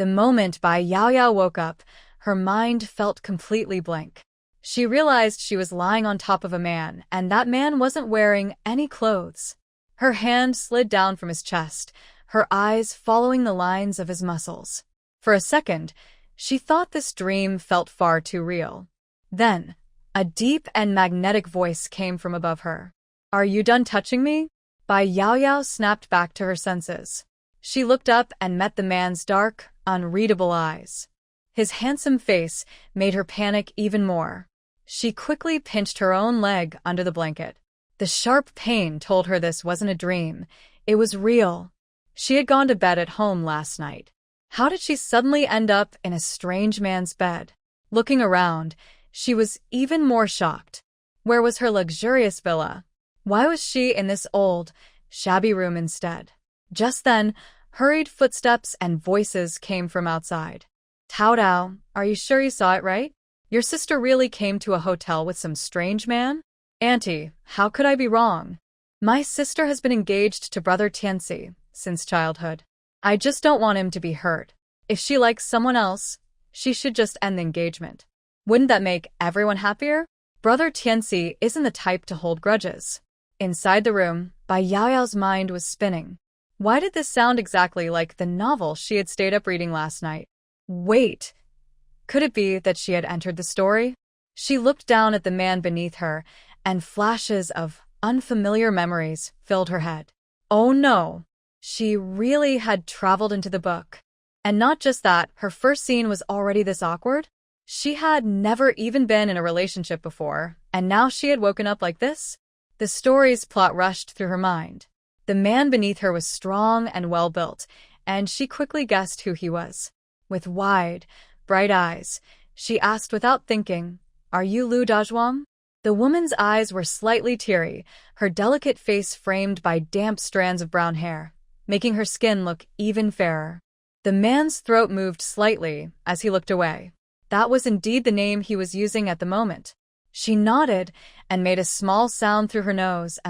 The moment Bai Yaoyao woke up, her mind felt completely blank. She realized she was lying on top of a man, and that man wasn't wearing any clothes. Her hand slid down from his chest, her eyes following the lines of his muscles. For a second, she thought this dream felt far too real. Then, a deep and magnetic voice came from above her. "Are you done touching me?" Bai Yaoyao snapped back to her senses. She looked up and met the man's dark, unreadable eyes. His handsome face made her panic even more. She quickly pinched her own leg under the blanket. The sharp pain told her this wasn't a dream. It was real. She had gone to bed at home last night. How did she suddenly end up in a strange man's bed? Looking around, she was even more shocked. Where was her luxurious villa? Why was she in this old, shabby room instead? Just then, hurried footsteps and voices came from outside. "Tao Dao, are you sure you saw it right? Your sister really came to a hotel with some strange man?" "Auntie, how could I be wrong? My sister has been engaged to Brother Tianxi since childhood. I just don't want him to be hurt. If she likes someone else, she should just end the engagement. Wouldn't that make everyone happier? Brother Tianxi isn't the type to hold grudges." Inside the room, Bai Yaoyao's mind was spinning. Why did this sound exactly like the novel she had stayed up reading last night? Wait, could it be that she had entered the story? She looked down at the man beneath her, and flashes of unfamiliar memories filled her head. Oh no, she really had traveled into the book. And not just that, her first scene was already this awkward. She had never even been in a relationship before, and now she had woken up like this? The story's plot rushed through her mind. The man beneath her was strong and well-built, and she quickly guessed who he was. With wide, bright eyes, she asked without thinking, "Are you Lu Dazhuang?" The woman's eyes were slightly teary, her delicate face framed by damp strands of brown hair, making her skin look even fairer. The man's throat moved slightly as he looked away. That was indeed the name he was using at the moment. She nodded and made a small sound through her nose,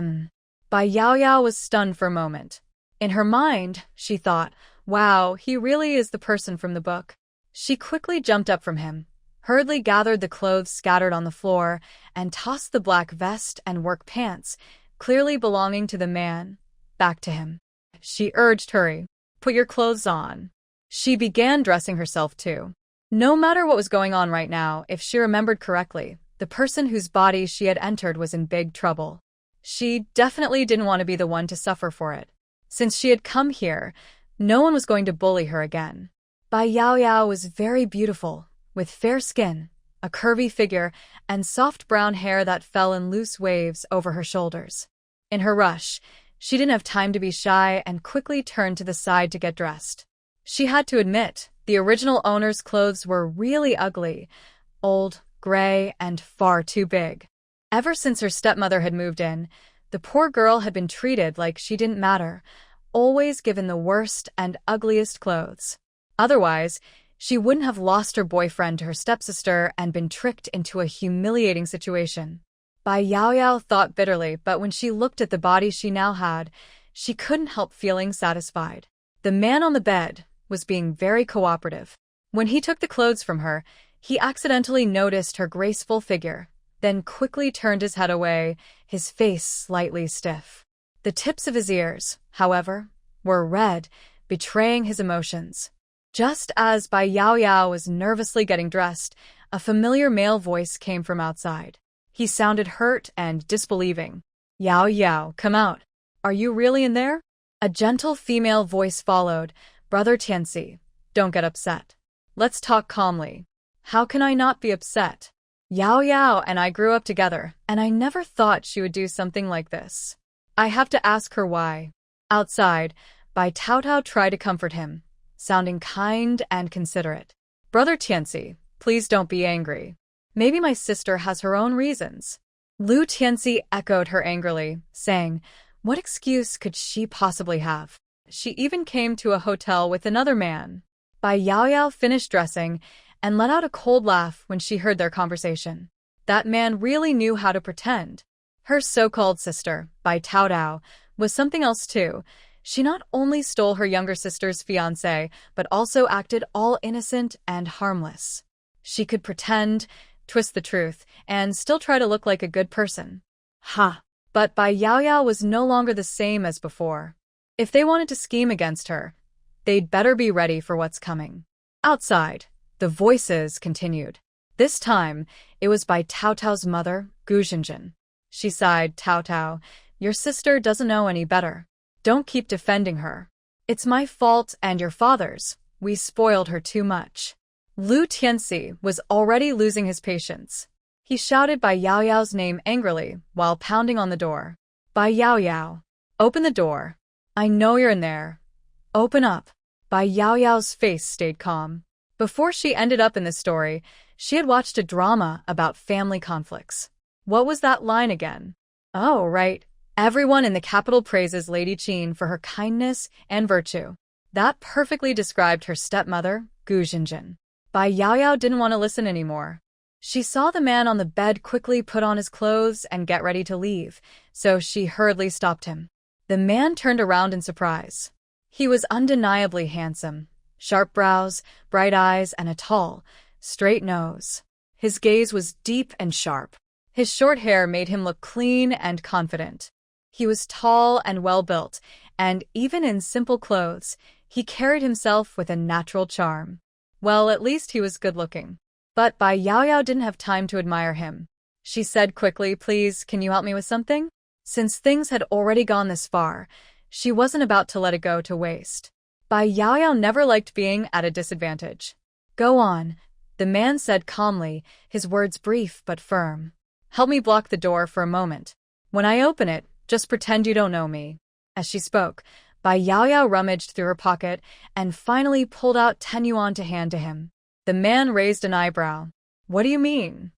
Bai Yaoyao was stunned for a moment. In her mind, she thought, wow, he really is the person from the book. She quickly jumped up from him, hurriedly gathered the clothes scattered on the floor, and tossed the black vest and work pants, clearly belonging to the man, back to him. She urged, "Hurry, put your clothes on." She began dressing herself too. No matter what was going on right now, if she remembered correctly, the person whose body she had entered was in big trouble. She definitely didn't want to be the one to suffer for it. Since she had come here, no one was going to bully her again. Bai Yaoyao was very beautiful, with fair skin, a curvy figure, and soft brown hair that fell in loose waves over her shoulders. In her rush, she didn't have time to be shy and quickly turned to the side to get dressed. She had to admit, the original owner's clothes were really ugly, old, gray, and far too big. Ever since her stepmother had moved in, the poor girl had been treated like she didn't matter, always given the worst and ugliest clothes. Otherwise, she wouldn't have lost her boyfriend to her stepsister and been tricked into a humiliating situation. Bai Yaoyao thought bitterly, but when she looked at the body she now had, she couldn't help feeling satisfied. The man on the bed was being very cooperative. When he took the clothes from her, he accidentally noticed her graceful figure, then quickly turned his head away, his face slightly stiff. The tips of his ears, however, were red, betraying his emotions. Just as Bai Yaoyao was nervously getting dressed, a familiar male voice came from outside. He sounded hurt and disbelieving. "Yao Yao, come out. Are you really in there?" A gentle female voice followed. "Brother Tianxi, don't get upset. Let's talk calmly." "How can I not be upset? Yao Yao and I grew up together, and I never thought she would do something like this. I have to ask her why." Outside, Bai Taotao tried to comfort him, sounding kind and considerate. "Brother Tianxi, please don't be angry. Maybe my sister has her own reasons." Lu Tianxi echoed her angrily, saying, "What excuse could she possibly have? She even came to a hotel with another man." Bai Yaoyao finished dressing and let out a cold laugh when she heard their conversation. That man really knew how to pretend. Her so-called sister, Bai Taodao, was something else too. She not only stole her younger sister's fiancé, but also acted all innocent and harmless. She could pretend, twist the truth, and still try to look like a good person. Ha! But Bai Yaoyao was no longer the same as before. If they wanted to scheme against her, they'd better be ready for what's coming. Outside, the voices continued. This time, it was by Tao Tao's mother, Gu Xinjin. She sighed, Tao Tao, your sister doesn't know any better. Don't keep defending her. It's my fault and your father's. We spoiled her too much. Lu Tianxi was already losing his patience. He shouted Bai Yaoyao's name angrily while pounding on the door. Bai Yaoyao, open the door. I know you're in there. Open up. Bai Yaoyao's face stayed calm. Before she ended up in this story, she had watched a drama about family conflicts. What was that line again? Oh, right. Everyone in the capital praises Lady Qin for her kindness and virtue. That perfectly described her stepmother, Gu Xinjin. Bai Yaoyao didn't want to listen anymore. She saw the man on the bed quickly put on his clothes and get ready to leave, so she hurriedly stopped him. The man turned around in surprise. He was undeniably handsome. Sharp brows, bright eyes, and a tall, straight nose. His gaze was deep and sharp. His short hair made him look clean and confident. He was tall and well-built, and even in simple clothes, he carried himself with a natural charm. Well, at least he was good-looking. But Bai Yaoyao didn't have time to admire him. She said quickly, please, can you help me with something? Since things had already gone this far, she wasn't about to let it go to waste. Bai Yaoyao never liked being at a disadvantage. Go on, the man said calmly, his words brief but firm. Help me block the door for a moment. When I open it, just pretend you don't know me. As she spoke, Bai Yaoyao rummaged through her pocket and finally pulled out 10 yuan to hand to him. The man raised an eyebrow. What do you mean?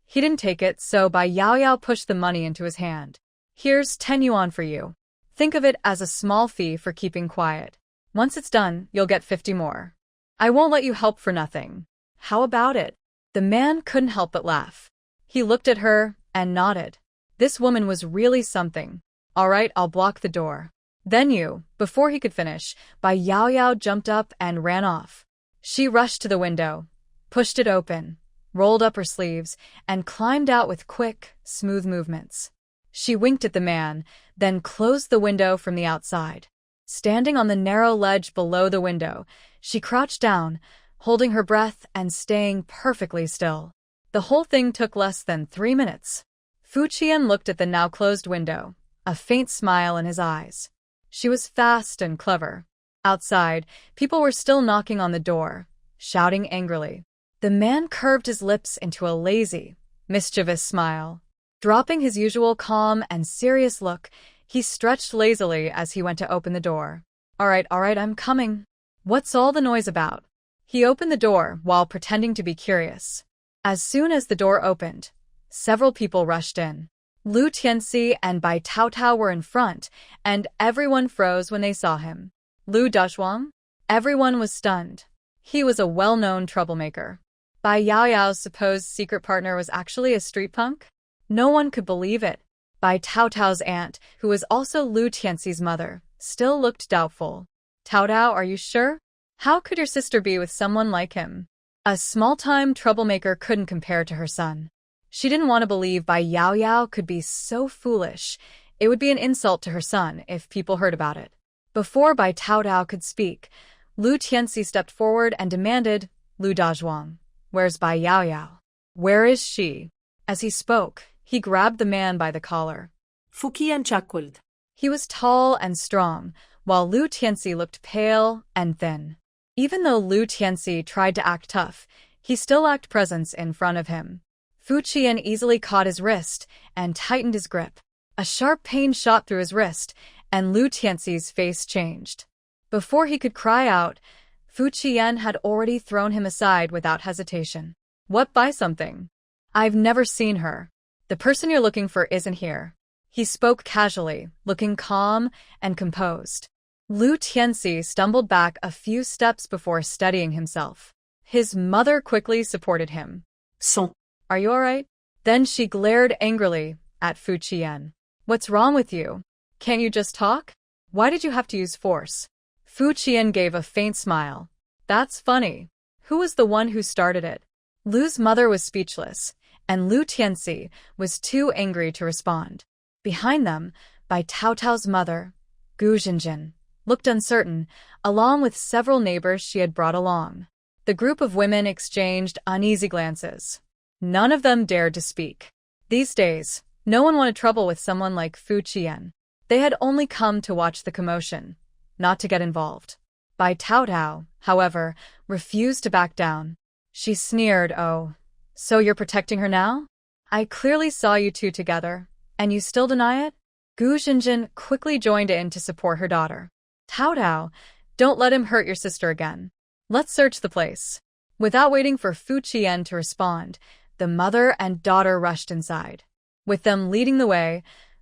He didn't take it, so Bai Yaoyao pushed the money into his hand. Here's 10 yuan for you. Think of it as a small fee for keeping quiet. Once it's done, you'll get 50 more. I won't let you help for nothing. How about it? The man couldn't help but laugh. He looked at her and nodded. This woman was really something. All right, I'll block the door. Then before he could finish, Bai Yaoyao jumped up and ran off. She rushed to the window, pushed it open, rolled up her sleeves, and climbed out with quick, smooth movements. She winked at the man, then closed the window from the outside. Standing on the narrow ledge below the window, she crouched down, holding her breath and staying perfectly still. The whole thing took less than 3 minutes. Fu Qian looked at the now closed window, a faint smile in his eyes. She was fast and clever. Outside, people were still knocking on the door, shouting angrily. The man curved his lips into a lazy, mischievous smile. Dropping his usual calm and serious look, he stretched lazily as he went to open the door. All right, I'm coming. What's all the noise about? He opened the door while pretending to be curious. As soon as the door opened, several people rushed in. Lu Tianxi and Bai Tao Tao were in front, and everyone froze when they saw him. Lu Dazhuang? Everyone was stunned. He was a well-known troublemaker. Bai Yaoyao's supposed secret partner was actually a street punk? No one could believe it. Bai Tao Tao's aunt, who was also Lu Tianxi's mother, still looked doubtful. Tao Tao, are you sure? How could your sister be with someone like him? A small-time troublemaker couldn't compare to her son. She didn't want to believe Bai Yaoyao could be so foolish. It would be an insult to her son if people heard about it. Before Bai Tao Tao could speak, Lu Tianxi stepped forward and demanded, Lu Dazhuang, where's Bai Yaoyao? Where is she? As he spoke, he grabbed the man by the collar. Fukian chuckled. He was tall and strong, while Lu Tianxi looked pale and thin. Even though Lu Tianxi tried to act tough, he still lacked presence in front of him. Fu Qian easily caught his wrist and tightened his grip. A sharp pain shot through his wrist, and Lu Tianxi's face changed. Before he could cry out, Fu Qian had already thrown him aside without hesitation. What, buy something? I've never seen her. The person you're looking for isn't here. He spoke casually, looking calm and composed. Lu Tianxi stumbled back a few steps before steadying himself. His mother quickly supported him. Son. Are you all right? Then she glared angrily at Fu Qian. What's wrong with you? Can't you just talk? Why did you have to use force? Fu Qian gave a faint smile. That's funny. Who was the one who started it? Lu's mother was speechless, and Lu Tianxi was too angry to respond. Behind them, Bai Taotao's mother, Gu Jinjin, looked uncertain, along with several neighbors she had brought along. The group of women exchanged uneasy glances. None of them dared to speak. These days, no one wanted trouble with someone like Fu Qian. They had only come to watch the commotion, not to get involved. Bai Taotao, however, refused to back down. She sneered, "Oh, so you're protecting her now? I clearly saw you two together, and you still deny it?" Gu Jinjin quickly joined in to support her daughter. "Taotao, don't let him hurt your sister again. Let's search the place." Without waiting for Fu Qian to respond, the mother and daughter rushed inside. With them leading the way,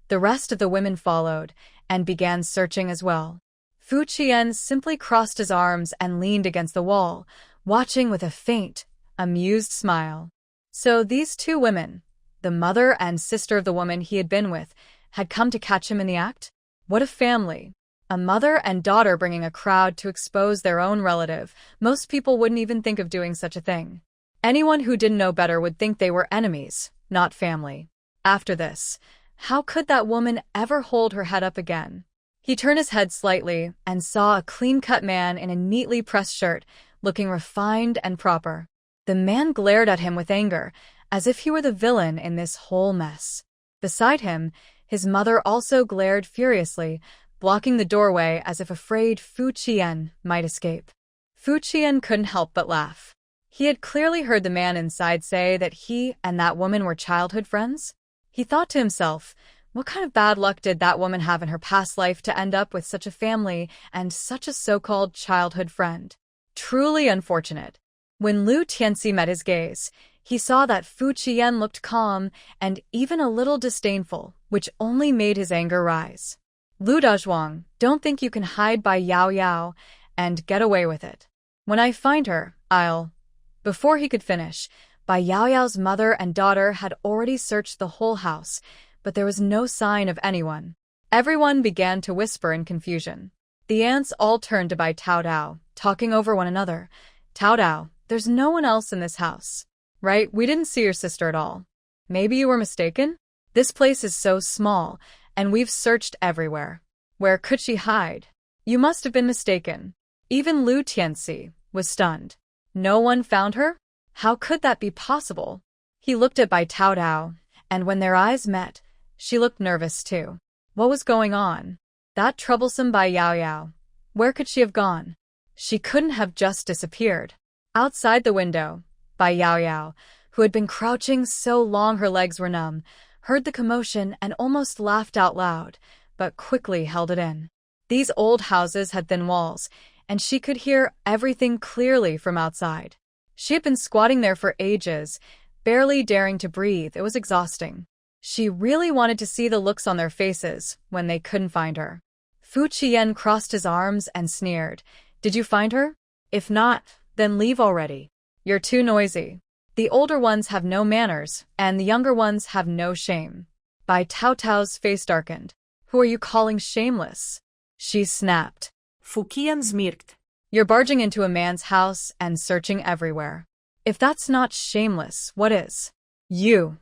the rest of the women followed and began searching as well. Fu Qian simply crossed his arms and leaned against the wall, watching with a faint, amused smile. So these two women, the mother and sister of the woman he had been with, had come to catch him in the act? What a family! A mother and daughter bringing a crowd to expose their own relative. Most people wouldn't even think of doing such a thing. Anyone who didn't know better would think they were enemies, not family. After this, how could that woman ever hold her head up again? He turned his head slightly and saw a clean-cut man in a neatly pressed shirt, looking refined and proper. The man glared at him with anger, as if he were the villain in this whole mess. Beside him, his mother also glared furiously, blocking the doorway as if afraid Fu Qian might escape. Fu Qian couldn't help but laugh. He had clearly heard the man inside say that he and that woman were childhood friends. He thought to himself, what kind of bad luck did that woman have in her past life to end up with such a family and such a so-called childhood friend? Truly unfortunate. When Lu Tianxi met his gaze, he saw that Fu Qian looked calm and even a little disdainful, which only made his anger rise. "Lu Dazhuang, don't think you can hide by Yao Yao and get away with it. When I find her, I'll—" Before he could finish, Bai Yao Yao's mother and daughter had already searched the whole house, but there was no sign of anyone. Everyone began to whisper in confusion. The aunts all turned to Bai Taotao, talking over one another. "Taotao, there's no one else in this house. Right? We didn't see your sister at all. Maybe you were mistaken? This place is so small, and we've searched everywhere. Where could she hide? You must have been mistaken." Even Lu Tianxi was stunned. No one found her? How could that be possible? He looked at Bai Taotao, and when their eyes met, she looked nervous too. What was going on? That troublesome Bai Yao Yao. Where could she have gone? She couldn't have just disappeared. Outside the window, Bai Yao Yao, who had been crouching so long her legs were numb, heard the commotion and almost laughed out loud, but quickly held it in. These old houses had thin walls, and she could hear everything clearly from outside. She had been squatting there for ages, barely daring to breathe. It was exhausting. She really wanted to see the looks on their faces when they couldn't find her. Fu Qian crossed his arms and sneered. "Did you find her? If not, then leave already. You're too noisy. The older ones have no manners, and the younger ones have no shame." Bai Taotao's face darkened. "Who are you calling shameless?" She snapped. Fu Qian smirked. "You're barging into a man's house and searching everywhere. If that's not shameless, what is?" "You."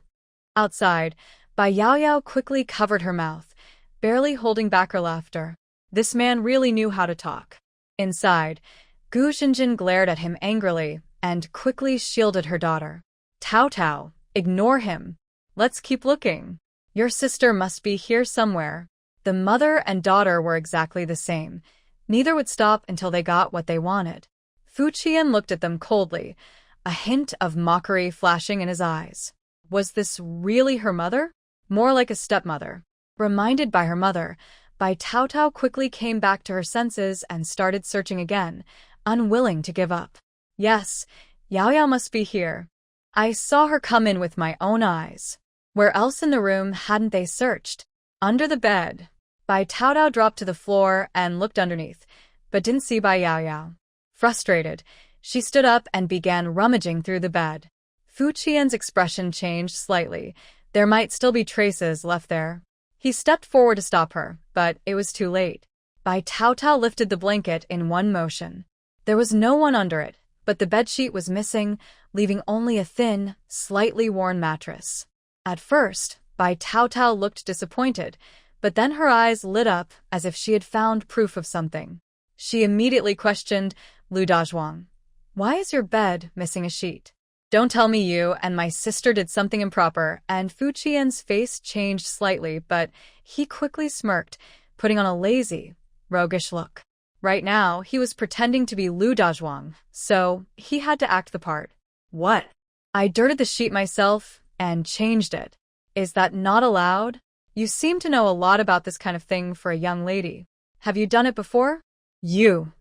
Outside, Bai Yao Yao quickly covered her mouth, barely holding back her laughter. This man really knew how to talk. Inside, Gu Jinjin glared at him angrily and quickly shielded her daughter. "Taotao, ignore him. Let's keep looking. Your sister must be here somewhere." The mother and daughter were exactly the same. Neither would stop until they got what they wanted. Fu Qian looked at them coldly, a hint of mockery flashing in his eyes. Was this really her mother? More like a stepmother. Reminded by her mother, Bai Taotao quickly came back to her senses and started searching again, unwilling to give up. "Yes, Yao Yao must be here. I saw her come in with my own eyes. Where else in the room hadn't they searched? Under the bed." Bai Taotao dropped to the floor and looked underneath, but didn't see Bai Yao Yao. Frustrated, she stood up and began rummaging through the bed. Fu Qian's expression changed slightly. There might still be traces left there. He stepped forward to stop her, but it was too late. Bai Taotao lifted the blanket in one motion. There was no one under it, but the bedsheet was missing, leaving only a thin, slightly worn mattress. At first, Bai Taotao looked disappointed, but then her eyes lit up as if she had found proof of something. She immediately questioned Lu Dazhuang. "Why is your bed missing a sheet?" "Don't tell me you and my sister did something improper," and Fu Qian's face changed slightly, but he quickly smirked, putting on a lazy, roguish look. Right now, he was pretending to be Lu Dazhuang, so he had to act the part. "What? I dirted the sheet myself and changed it. Is that not allowed? You seem to know a lot about this kind of thing for a young lady. Have you done it before?" "You."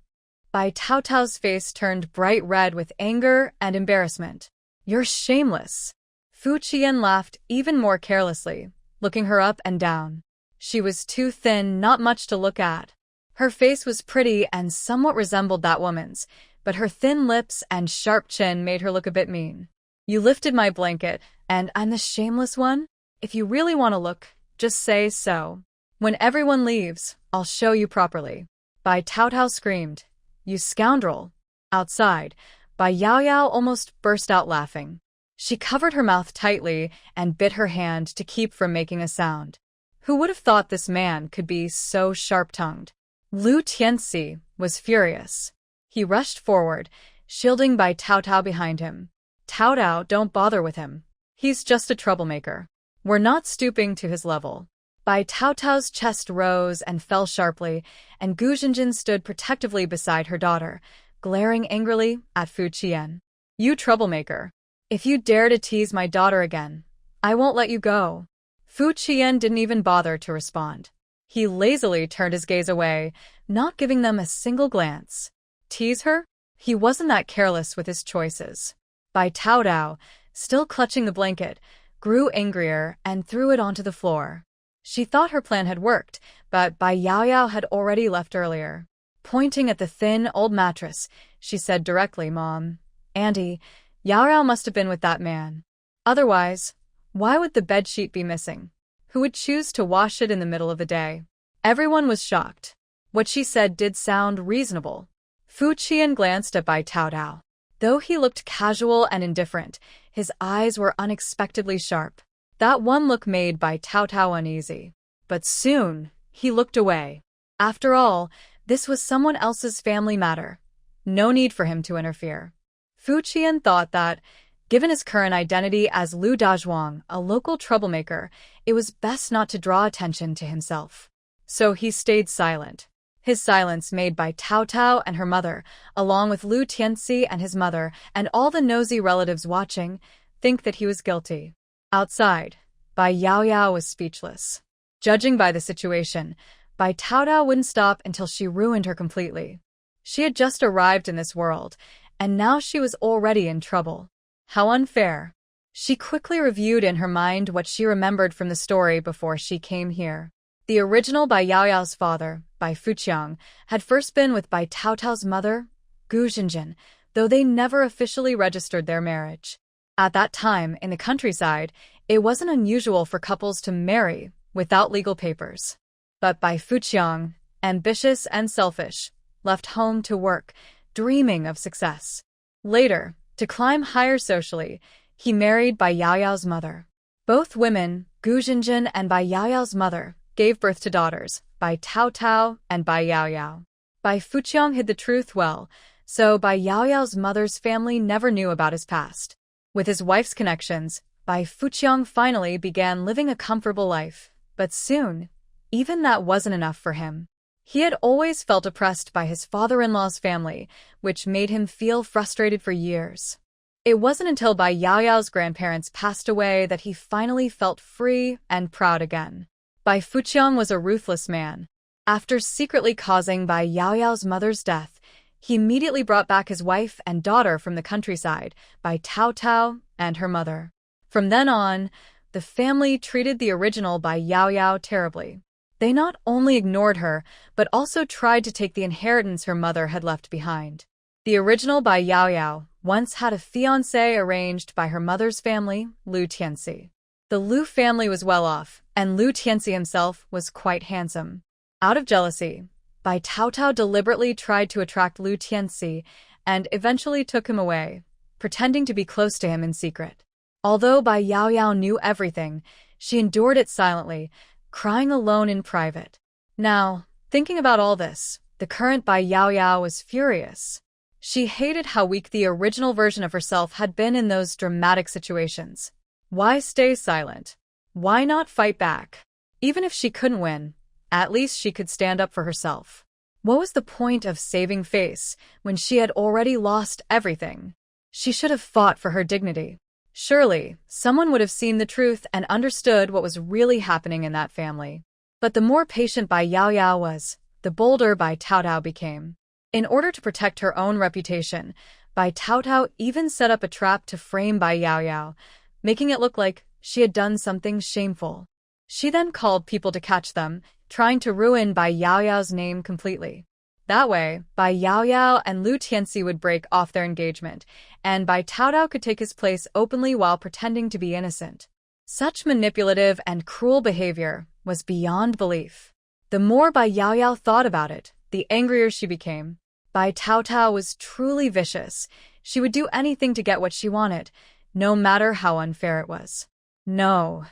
Bai Taotao's face turned bright red with anger and embarrassment. "You're shameless." Fu Qian laughed even more carelessly, looking her up and down. She was too thin, not much to look at. Her face was pretty and somewhat resembled that woman's, but her thin lips and sharp chin made her look a bit mean. "You lifted my blanket, and I'm the shameless one? If you really want to look, just say so. When everyone leaves, I'll show you properly." Bai Taotao screamed, "You scoundrel!" Outside, Bai Yaoyao almost burst out laughing. She covered her mouth tightly and bit her hand to keep from making a sound. Who would have thought this man could be so sharp-tongued? Lu Tianxi was furious. He rushed forward, shielding Bai Taotao behind him. "Taotao, don't bother with him. He's just a troublemaker. We're not stooping to his level." Bai Taotao's chest rose and fell sharply, and Gu Jinjin stood protectively beside her daughter, glaring angrily at Fu Qian. "You troublemaker. If you dare to tease my daughter again, I won't let you go." Fu Qian didn't even bother to respond. He lazily turned his gaze away, not giving them a single glance. Tease her? He wasn't that careless with his choices. Bai Taotao, still clutching the blanket, grew angrier and threw it onto the floor. She thought her plan had worked, but Bai Yaoyao had already left earlier. Pointing at the thin, old mattress, she said directly, "Mom, Auntie, Yaoyao must have been with that man. Otherwise, why would the bedsheet be missing? Who would choose to wash it in the middle of the day?" Everyone was shocked. What she said did sound reasonable. Fu Qian glanced at Bai Taotao. Though he looked casual and indifferent, his eyes were unexpectedly sharp. That one look made Bai Taotao uneasy. But soon, he looked away. After all, this was someone else's family matter. No need for him to interfere. Fu Qian thought that, given his current identity as Lu Dazhuang, a local troublemaker, it was best not to draw attention to himself. So he stayed silent. His silence made Bai Taotao and her mother, along with Lu Tianxi and his mother, and all the nosy relatives watching, think that he was guilty. Outside, Bai Yaoyao was speechless. Judging by the situation, Bai Taotao wouldn't stop until she ruined her completely. She had just arrived in this world, and now she was already in trouble. How unfair. She quickly reviewed in her mind what she remembered from the story before she came here. The original Bai Yaoyao's father, Bai Fuqiang, had first been with Bai Taotao's mother, Gu Jinjin, though they never officially registered their marriage. At that time, in the countryside, it wasn't unusual for couples to marry without legal papers. But Bai Fuqiang, ambitious and selfish, left home to work, dreaming of success. Later, to climb higher socially, he married Bai Yaoyao's mother. Both women, Gu Jinjin and Bai Yaoyao's mother, gave birth to daughters, Bai Taotao and Bai Yaoyao. Bai Fuqiang hid the truth well, so Bai Yaoyao's mother's family never knew about his past. With his wife's connections, Bai Fuqiang finally began living a comfortable life, but soon, even that wasn't enough for him. He had always felt oppressed by his father-in-law's family, which made him feel frustrated for years. It wasn't until Bai Yaoyao's grandparents passed away that he finally felt free and proud again. Bai Fuqiang was a ruthless man. After secretly causing Bai Yaoyao's mother's death, he immediately brought back his wife and daughter from the countryside, Bai Taotao and her mother. From then on, the family treated the original Bai Yaoyao terribly. They not only ignored her, but also tried to take the inheritance her mother had left behind. The original Bai Yaoyao once had a fiancé arranged by her mother's family, Lu Tianxi. The Lu family was well off, and Lu Tianxi himself was quite handsome. Out of jealousy, Bai Taotao deliberately tried to attract Lu Tianxi and eventually took him away, pretending to be close to him in secret. Although Bai Yaoyao knew everything, she endured it silently, crying alone in private. Now, thinking about all this, the current Bai Yaoyao was furious. She hated how weak the original version of herself had been in those dramatic situations. Why stay silent? Why not fight back? Even if she couldn't win, at least she could stand up for herself. What was the point of saving face when she had already lost everything? She should have fought for her dignity. Surely, someone would have seen the truth and understood what was really happening in that family. But the more patient Bai Yaoyao was, the bolder Bai Taotao became. In order to protect her own reputation, Bai Taotao even set up a trap to frame Bai Yaoyao, making it look like she had done something shameful. She then called people to catch them, trying to ruin Bai Yaoyao's name completely. That way, Bai Yaoyao and Lu Tianxi would break off their engagement, and Bai Taotao could take his place openly while pretending to be innocent. Such manipulative and cruel behavior was beyond belief. The more Bai Yaoyao thought about it, the angrier she became. Bai Taotao was truly vicious. She would do anything to get what she wanted, no matter how unfair it was. No,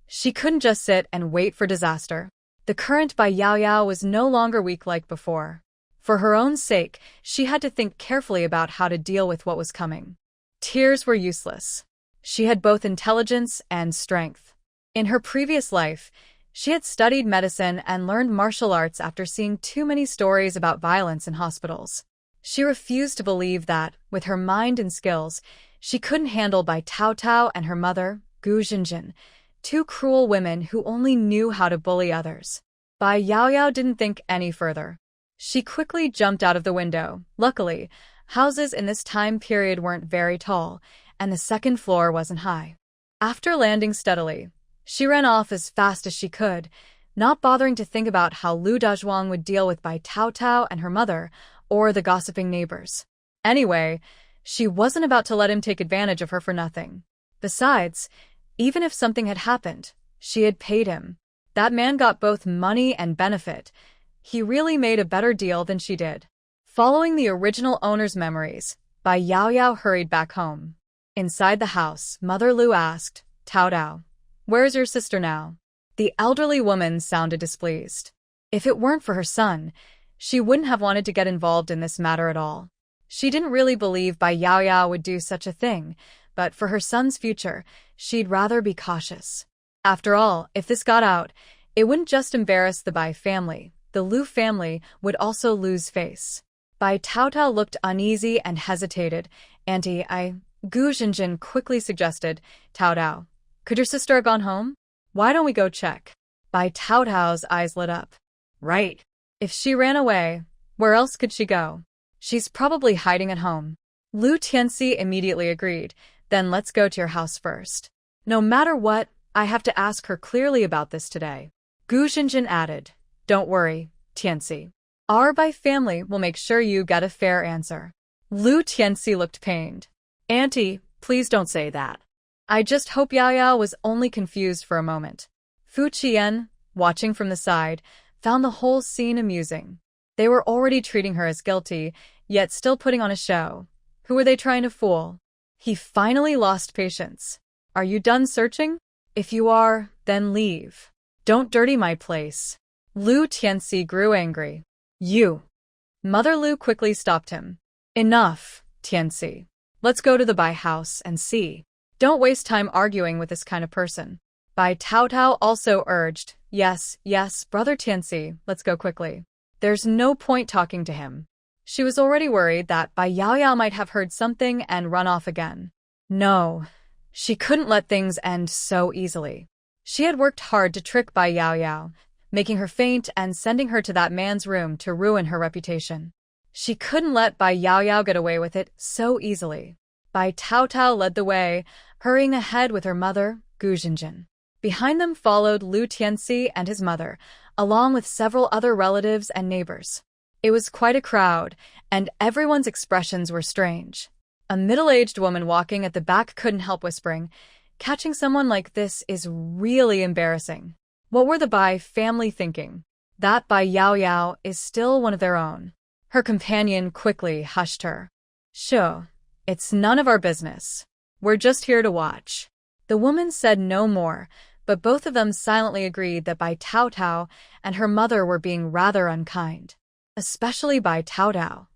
she couldn't just sit and wait for disaster. The current Bai Yaoyao was no longer weak like before. For her own sake, she had to think carefully about how to deal with what was coming. Tears were useless. She had both intelligence and strength. In her previous life, she had studied medicine and learned martial arts after seeing too many stories about violence in hospitals. She refused to believe that, with her mind and skills, she couldn't handle Bai Taotao and her mother, Gu Jinjin, two cruel women who only knew how to bully others. Bai Yaoyao didn't think any further. She quickly jumped out of the window. Luckily, houses in this time period weren't very tall, and the second floor wasn't high. After landing steadily, she ran off as fast as she could, not bothering to think about how Lu Dazhuang would deal with Bai Taotao and her mother, or the gossiping neighbors. Anyway, she wasn't about to let him take advantage of her for nothing. Besides, even if something had happened, she had paid him. That man got both money and benefit. He really made a better deal than she did. Following the original owner's memories, Bai Yaoyao hurried back home. Inside the house, Mother Lu asked, "Taotao, where's your sister now?" The elderly woman sounded displeased. If it weren't for her son, she wouldn't have wanted to get involved in this matter at all. She didn't really believe Bai Yaoyao would do such a thing, but for her son's future, she'd rather be cautious. After all, if this got out, it wouldn't just embarrass the Bai family. The Lu family would also lose face. Bai Taotao looked uneasy and hesitated. "Auntie, Gu Jinjin quickly suggested, "Taotao, could your sister have gone home? Why don't we go check?" Bai Taotao's eyes lit up. Right. If she ran away, where else could she go? She's probably hiding at home. Lu Tianxi immediately agreed. "Then let's go to your house first. No matter what, I have to ask her clearly about this today." Gu Jinjin added, "Don't worry, Tianxi. Our Bai family will make sure you get a fair answer." Lu Tianxi looked pained. "Auntie, please don't say that. I just hope Yaoyao was only confused for a moment." Fu Qian, watching from the side, found the whole scene amusing. They were already treating her as guilty, yet still putting on a show. Who were they trying to fool? He finally lost patience. "Are you done searching? If you are, then leave. Don't dirty my place." Lu Tianxi grew angry. "You." Mother Lu quickly stopped him. "Enough, Tianxi. Let's go to the Bai house and see. Don't waste time arguing with this kind of person." Bai Taotao also urged, Yes, brother Tianxi, let's go quickly. There's no point talking to him." She was already worried that Bai Yaoyao might have heard something and run off again. No, she couldn't let things end so easily. She had worked hard to trick Bai Yaoyao, making her faint and sending her to that man's room to ruin her reputation. She couldn't let Bai Yaoyao get away with it so easily. Bai Taotao led the way, hurrying ahead with her mother, Gu Jinjin. Behind them followed Lu Tianxi and his mother, along with several other relatives and neighbors. It was quite a crowd, and everyone's expressions were strange. A middle-aged woman walking at the back couldn't help whispering, "Catching someone like this is really embarrassing." What were the Bai family thinking? That Bai Yao Yao is still one of their own. Her companion quickly hushed her. Sure, it's none of our business. We're just here to watch. The woman said no more, but both of them silently agreed that Bai Tao Tao and her mother were being rather unkind. Especially Bai Tao Tao.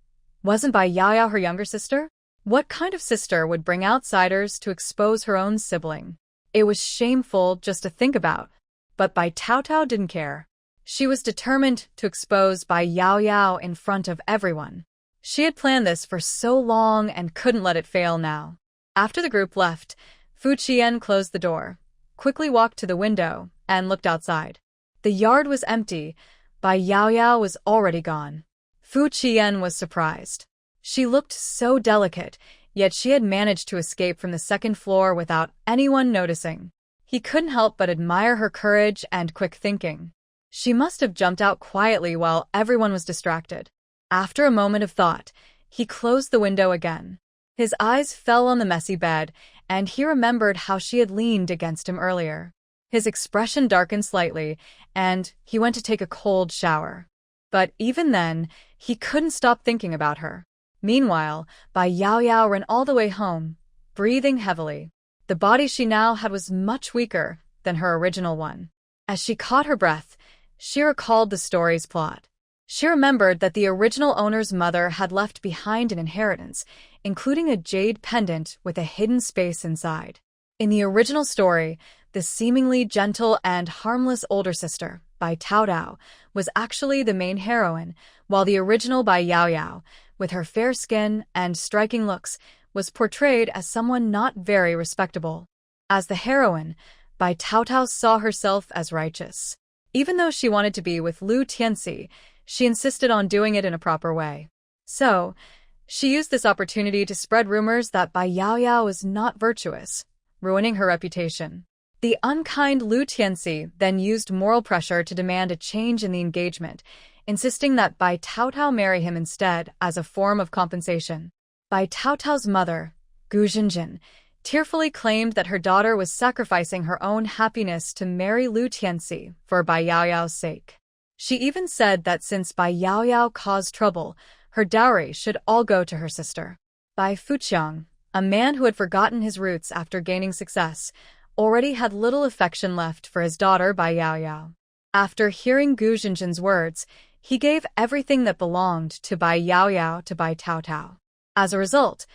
Wasn't Bai Yao Yao her younger sister? What kind of sister would bring outsiders to expose her own sibling? It was shameful just to think about. But Bai Tao Tao didn't care. She was determined to expose Bai Yao Yao in front of everyone. She had planned this for so long and couldn't let it fail now. After the group left, Fu Qian closed the door, quickly walked to the window, and looked outside. The yard was empty. Bai Yao Yao was already gone. Fu Qian was surprised. She looked so delicate, yet she had managed to escape from the second floor without anyone noticing. He couldn't help but admire her courage and quick thinking. She must have jumped out quietly while everyone was distracted. After a moment of thought, he closed the window again. His eyes fell on the messy bed, and he remembered how she had leaned against him earlier. His expression darkened slightly, and he went to take a cold shower. But even then, he couldn't stop thinking about her. Meanwhile, Bai Yao Yao ran all the way home, breathing heavily. The body she now had was much weaker than her original one. As she caught her breath, she recalled the story's plot. She remembered that the original owner's mother had left behind an inheritance, including a jade pendant with a hidden space inside. In the original story, the seemingly gentle and harmless older sister, Bai Tao Tao, was actually the main heroine, while the original Bai Yao Yao, with her fair skin and striking looks, was portrayed as someone not very respectable. As the heroine, Bai Tao Tao saw herself as righteous. Even though she wanted to be with Lu Tianxi, she insisted on doing it in a proper way. So, she used this opportunity to spread rumors that Bai Yao Yao was not virtuous, ruining her reputation. The unkind Lu Tianxi then used moral pressure to demand a change in the engagement, insisting that Bai Tao Tao marry him instead as a form of compensation. Bai Tao Tao's mother, Gu Jinjin, tearfully claimed that her daughter was sacrificing her own happiness to marry Lu Tianxi for Bai Yao Yao's sake. She even said that since Bai Yao Yao caused trouble, her dowry should all go to her sister. Bai Fuqiang, a man who had forgotten his roots after gaining success, already had little affection left for his daughter Bai Yao Yao. After hearing Gu Jinjin's words, he gave everything that belonged to Bai Yao Yao to Bai Tao Tao. As a result,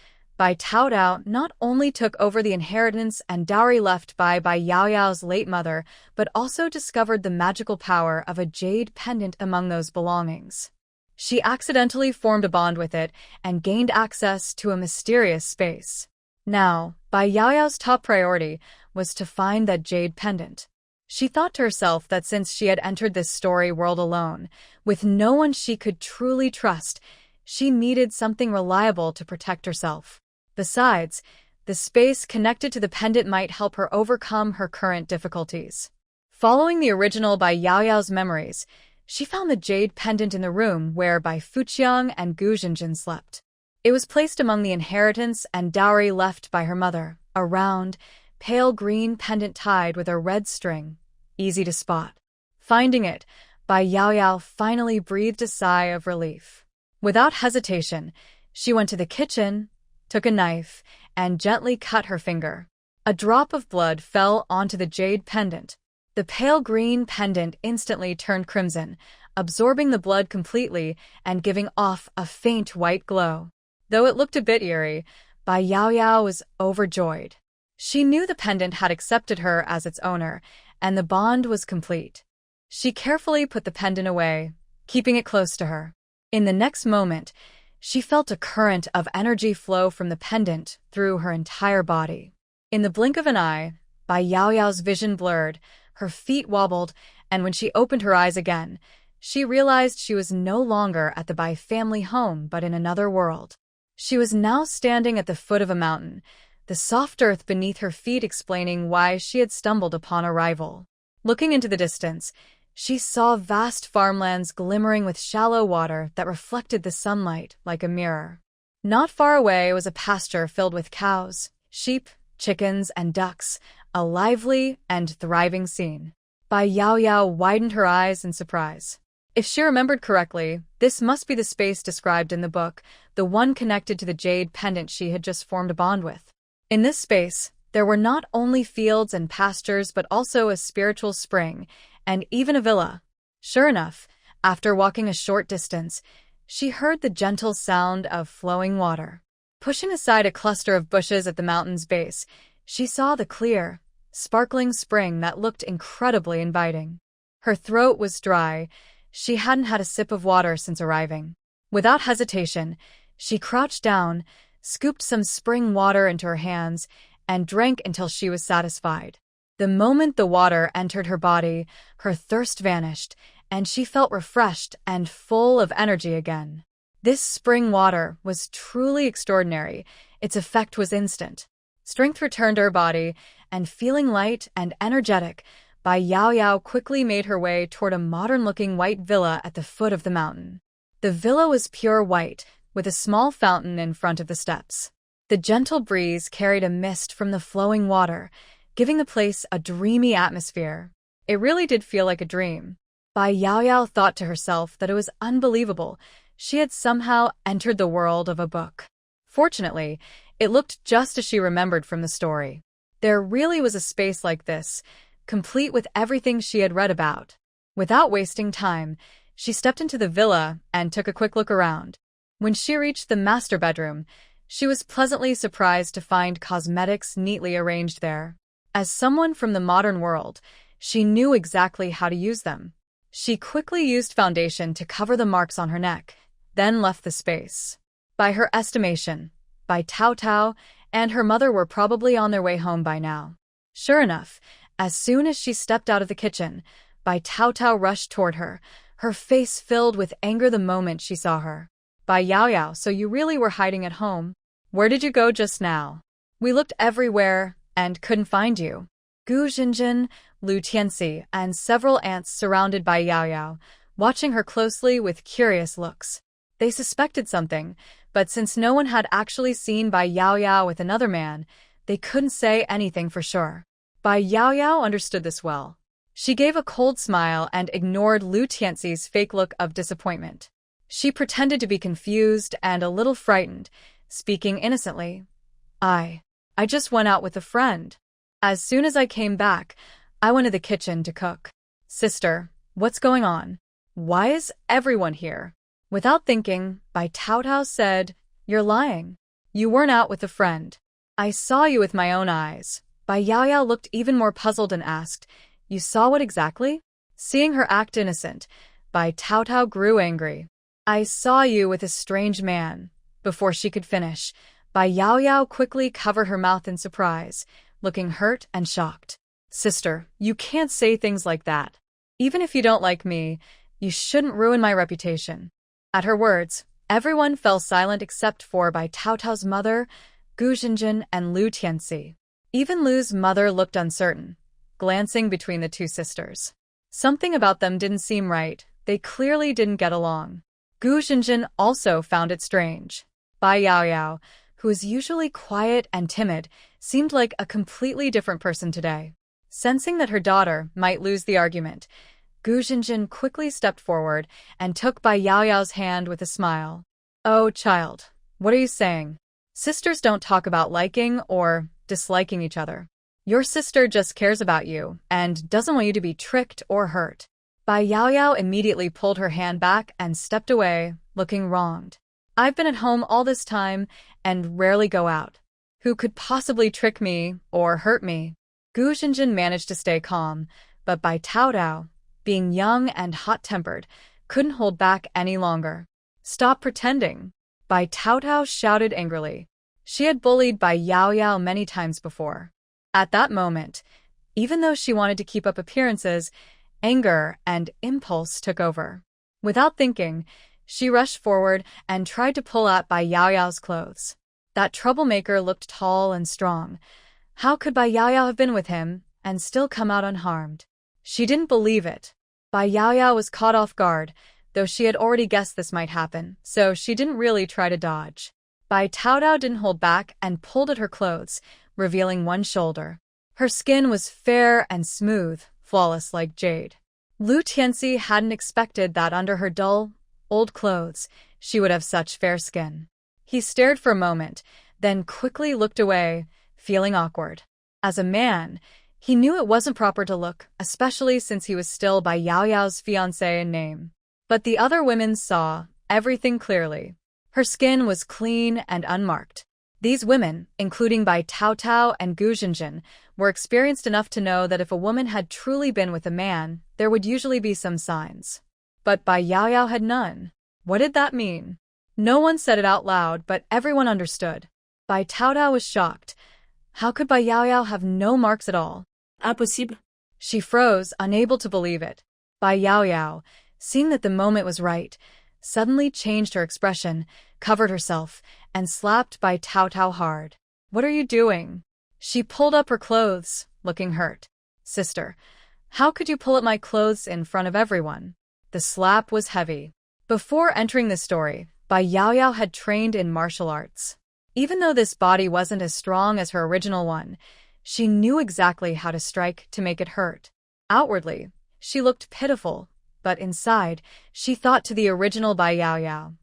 Bai Tao Tao not only took over the inheritance and dowry left by Bai Yao Yao's late mother, but also discovered the magical power of a jade pendant among those belongings. She accidentally formed a bond with it and gained access to a mysterious space. Now, Bai Yao Yao's top priority was to find that jade pendant. She thought to herself that since she had entered this story world alone, with no one she could truly trust, she needed something reliable to protect herself. Besides, the space connected to the pendant might help her overcome her current difficulties. Following the original Bai Yao Yao's memories, she found the jade pendant in the room where Bai Fuqiang and Gu Jinjin slept. It was placed among the inheritance and dowry left by her mother, a round, pale green pendant tied with a red string, easy to spot. Finding it, Bai Yao Yao finally breathed a sigh of relief. Without hesitation, she went to the kitchen, took a knife, and gently cut her finger. A drop of blood fell onto the jade pendant. The pale green pendant instantly turned crimson, absorbing the blood completely and giving off a faint white glow. Though it looked a bit eerie, Bai Yao Yao was overjoyed. She knew the pendant had accepted her as its owner, and the bond was complete. She carefully put the pendant away, keeping it close to her. In the next moment, she felt a current of energy flow from the pendant through her entire body. In the blink of an eye, Bai Yao Yao's vision blurred, her feet wobbled, and when she opened her eyes again, she realized she was no longer at the Bai family home but in another world. She was now standing at the foot of a mountain, the soft earth beneath her feet explaining why she had stumbled upon a rival. Looking into the distance, she saw vast farmlands glimmering with shallow water that reflected the sunlight like a mirror. Not far away was a pasture filled with cows, sheep, chickens, and ducks, a lively and thriving scene. Bai Yao Yao widened her eyes in surprise. If she remembered correctly, this must be the space described in the book, the one connected to the jade pendant she had just formed a bond with. In this space, there were not only fields and pastures but also a spiritual spring, and even a villa. Sure enough, after walking a short distance, she heard the gentle sound of flowing water. Pushing aside a cluster of bushes at the mountain's base, she saw the clear, sparkling spring that looked incredibly inviting. Her throat was dry. She hadn't had a sip of water since arriving. Without hesitation, she crouched down, scooped some spring water into her hands, and drank until she was satisfied. The moment the water entered her body, her thirst vanished, and she felt refreshed and full of energy again. This spring water was truly extraordinary. Its effect was instant. Strength returned to her body, and feeling light and energetic, Bai Yao quickly made her way toward a modern-looking white villa at the foot of the mountain. The villa was pure white, with a small fountain in front of the steps. The gentle breeze carried a mist from the flowing water, giving the place a dreamy atmosphere. It really did feel like a dream. Bai Yao thought to herself that it was unbelievable. She had somehow entered the world of a book. Fortunately, it looked just as she remembered from the story. There really was a space like this, complete with everything she had read about. Without wasting time, she stepped into the villa and took a quick look around. When she reached the master bedroom, she was pleasantly surprised to find cosmetics neatly arranged there. As someone from the modern world, she knew exactly how to use them. She quickly used foundation to cover the marks on her neck, then left the space. By her estimation, Bai Tao and her mother were probably on their way home by now. Sure enough, as soon as she stepped out of the kitchen, Bai Tao rushed toward her, her face filled with anger the moment she saw her. Bai Yao, so you really were hiding at home? Where did you go just now? We looked everywhere and couldn't find you. Gu Jinjin, Lu Tianxi, and several aunts surrounded Bai Yao, watching her closely with curious looks. They suspected something, but since no one had actually seen Bai Yao with another man, they couldn't say anything for sure. Bai Yao understood this well. She gave a cold smile and ignored Lu Tianxi's fake look of disappointment. She pretended to be confused and a little frightened, speaking innocently. I just went out with a friend. As soon as I came back, I went to the kitchen to cook. Sister, what's going on? Why is everyone here? Without thinking, Bai Tao said, You're lying. You weren't out with a friend. I saw you with my own eyes. Bai Yao looked even more puzzled and asked, You saw what exactly? Seeing her act innocent, Bai Tao grew angry. I saw you with a strange man. Before she could finish, Bai Yao quickly covered her mouth in surprise, looking hurt and shocked. Sister, you can't say things like that. Even if you don't like me, you shouldn't ruin my reputation. At her words, everyone fell silent except for Bai Tao's mother, Gu Jinjin, and Lu Tianxi. Even Lu's mother looked uncertain, glancing between the two sisters. Something about them didn't seem right. They clearly didn't get along. Gu Jinjin also found it strange. Bai Yao, who was usually quiet and timid, seemed like a completely different person today. Sensing that her daughter might lose the argument, Gu Jinjin quickly stepped forward and took Bai Yao's hand with a smile. Oh, child, what are you saying? Sisters don't talk about liking or disliking each other. Your sister just cares about you and doesn't want you to be tricked or hurt. Bai Yao immediately pulled her hand back and stepped away, looking wronged. I've been at home all this time and rarely go out. Who could possibly trick me or hurt me? Gu Jinjin managed to stay calm, but Bai Tao, being young and hot-tempered, couldn't hold back any longer. Stop pretending, Bai Tao shouted angrily. She had bullied Bai Yao many times before. At that moment, even though she wanted to keep up appearances, anger and impulse took over. Without thinking, she rushed forward and tried to pull at Bai Yao's clothes. That troublemaker looked tall and strong. How could Bai Yao have been with him and still come out unharmed? She didn't believe it. Bai Yao was caught off guard, though she had already guessed this might happen, so she didn't really try to dodge. Bai Tao didn't hold back and pulled at her clothes, revealing one shoulder. Her skin was fair and smooth, flawless like jade. Lu Tianxi hadn't expected that under her dull, old clothes, she would have such fair skin. He stared for a moment, then quickly looked away, feeling awkward. As a man, he knew it wasn't proper to look, especially since he was still by Yao Yao's fiancé in name. But the other women saw everything clearly. Her skin was clean and unmarked. These women, including Bai Taotao and Gu Jinjin, were experienced enough to know that if a woman had truly been with a man, there would usually be some signs. But Bai Yao Yao had none. What did that mean? No one said it out loud, but everyone understood. Bai Taotao was shocked. How could Bai Yao Yao have no marks at all? Impossible. She froze, unable to believe it. Bai Yao Yao, seeing that the moment was right, suddenly changed her expression, covered herself, and slapped Bai Taotao hard. What are you doing? She pulled up her clothes, looking hurt. Sister, how could you pull up my clothes in front of everyone? The slap was heavy. Before entering the story, Bai Yao Yao had trained in martial arts. Even though this body wasn't as strong as her original one, she knew exactly how to strike to make it hurt. Outwardly, she looked pitiful, but inside, she thought to the original Bai Yao Yao.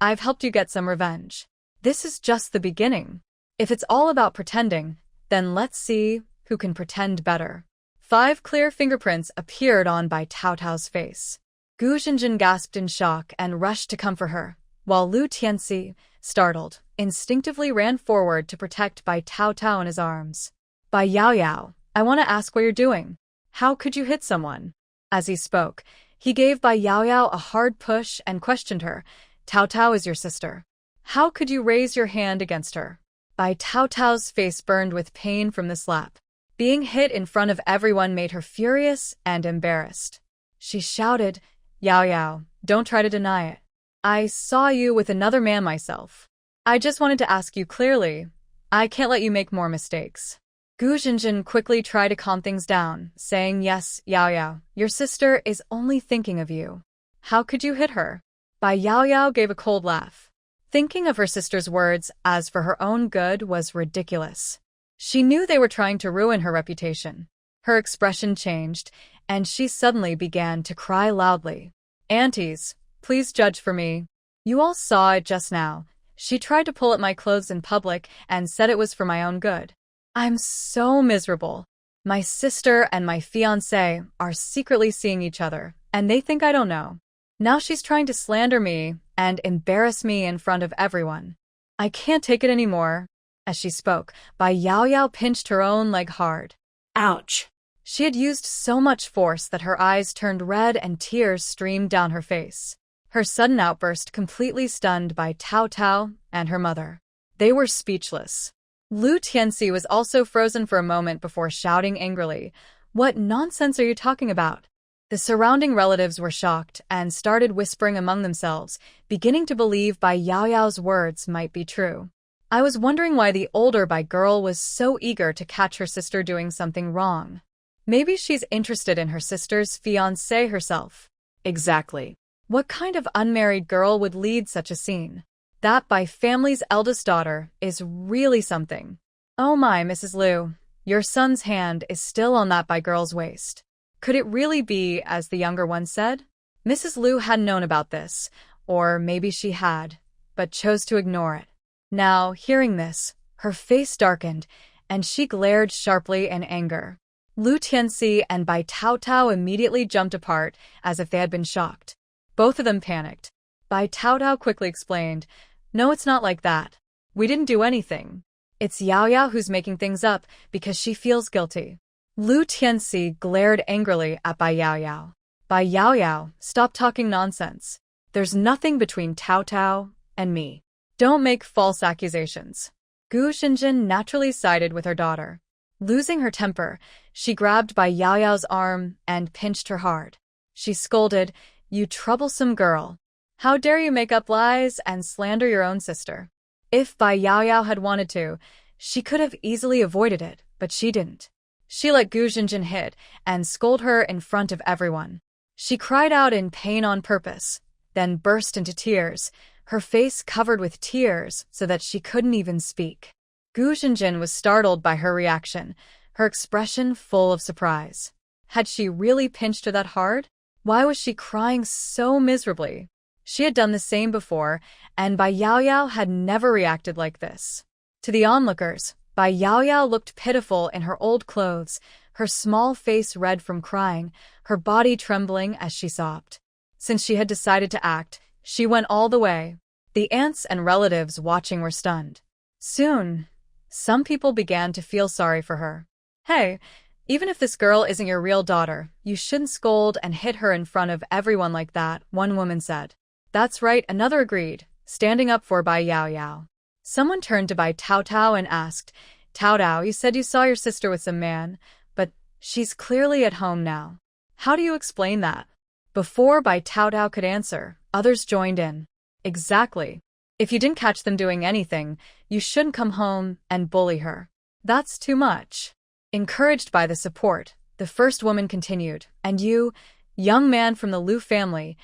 I've helped you get some revenge. This is just the beginning. If it's all about pretending, then let's see who can pretend better. 5 clear fingerprints appeared on Bai Taotao's face. Gu Jinjin gasped in shock and rushed to comfort her, while Lu Tianxi, startled, instinctively ran forward to protect Bai Taotao in his arms. Bai Yao Yao, I want to ask what you're doing. How could you hit someone? As he spoke, he gave Bai Yao Yao a hard push and questioned her. Taotao is your sister. How could you raise your hand against her? Bai Taotao's face burned with pain from the slap. Being hit in front of everyone made her furious and embarrassed. She shouted, Yao Yao, don't try to deny it. I saw you with another man myself. I just wanted to ask you clearly. I can't let you make more mistakes. Gu Jinjin quickly tried to calm things down, saying, yes, Yao Yao, your sister is only thinking of you. How could you hit her? Bai Yao Yao gave a cold laugh. Thinking of her sister's words as for her own good was ridiculous. She knew they were trying to ruin her reputation. Her expression changed, and she suddenly began to cry loudly. Aunties, please judge for me. You all saw it just now. She tried to pull at my clothes in public and said it was for my own good. I'm so miserable. My sister and my fiancé are secretly seeing each other, and they think I don't know. Now she's trying to slander me and embarrass me in front of everyone. I can't take it anymore. As she spoke, Bai Yao Yao pinched her own leg hard. Ouch. She had used so much force that her eyes turned red and tears streamed down her face. Her sudden outburst completely stunned Bai Taotao and her mother. They were speechless. Lu Tianxi was also frozen for a moment before shouting angrily, What nonsense are you talking about? The surrounding relatives were shocked and started whispering among themselves, beginning to believe Bai Yao Yao's words might be true. I was wondering why the older Bai girl was so eager to catch her sister doing something wrong. Maybe she's interested in her sister's fiancé herself. Exactly. What kind of unmarried girl would lead such a scene? That Bai family's eldest daughter is really something. Oh my, Mrs. Liu, your son's hand is still on that Bai girl's waist. Could it really be as the younger one said? Mrs. Liu hadn't known about this, or maybe she had, but chose to ignore it. Now, hearing this, her face darkened, and she glared sharply in anger. Lu Tianxi and Bai Taotao immediately jumped apart as if they had been shocked. Both of them panicked. Bai Taotao quickly explained, No, it's not like that. We didn't do anything. It's Yao Yao who's making things up because she feels guilty. Lu Tianxi glared angrily at Bai Yao Yao. Bai Yao Yao, stop talking nonsense. There's nothing between Taotao and me. Don't make false accusations. Gu Jinjin naturally sided with her daughter. Losing her temper, she grabbed Bai Yao Yao's arm and pinched her hard. She scolded, You troublesome girl. How dare you make up lies and slander your own sister? If Bai Yao Yao had wanted to, she could have easily avoided it, but she didn't. She let Gu Jinjin hit and scold her in front of everyone. She cried out in pain on purpose, then burst into tears, her face covered with tears so that she couldn't even speak. Gu Jinjin was startled by her reaction, her expression full of surprise. Had she really pinched her that hard? Why was she crying so miserably? She had done the same before, and Bai Yaoyao had never reacted like this. To the onlookers, Bai Yaoyao looked pitiful in her old clothes, her small face red from crying, her body trembling as she sobbed. Since she had decided to act, she went all the way. The aunts and relatives watching were stunned. Soon, some people began to feel sorry for her. Hey, even if this girl isn't your real daughter, you shouldn't scold and hit her in front of everyone like that, one woman said. That's right, another agreed, standing up for Bai Yaoyao. Someone turned to Bai Taotao and asked, Taotao, you said you saw your sister with some man, but she's clearly at home now. How do you explain that? Before Bai Taotao could answer, others joined in. Exactly. If you didn't catch them doing anything, you shouldn't come home and bully her. That's too much. Encouraged by the support, the first woman continued, and you, young man from the Liu family,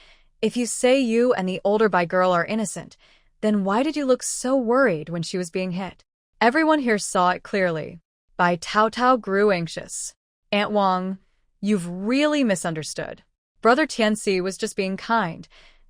if you say you and the older Bai girl are innocent, then why did you look so worried when she was being hit? Everyone here saw it clearly. Bai Taotao grew anxious. Aunt Wang, you've really misunderstood. Brother Tianxi was just being kind.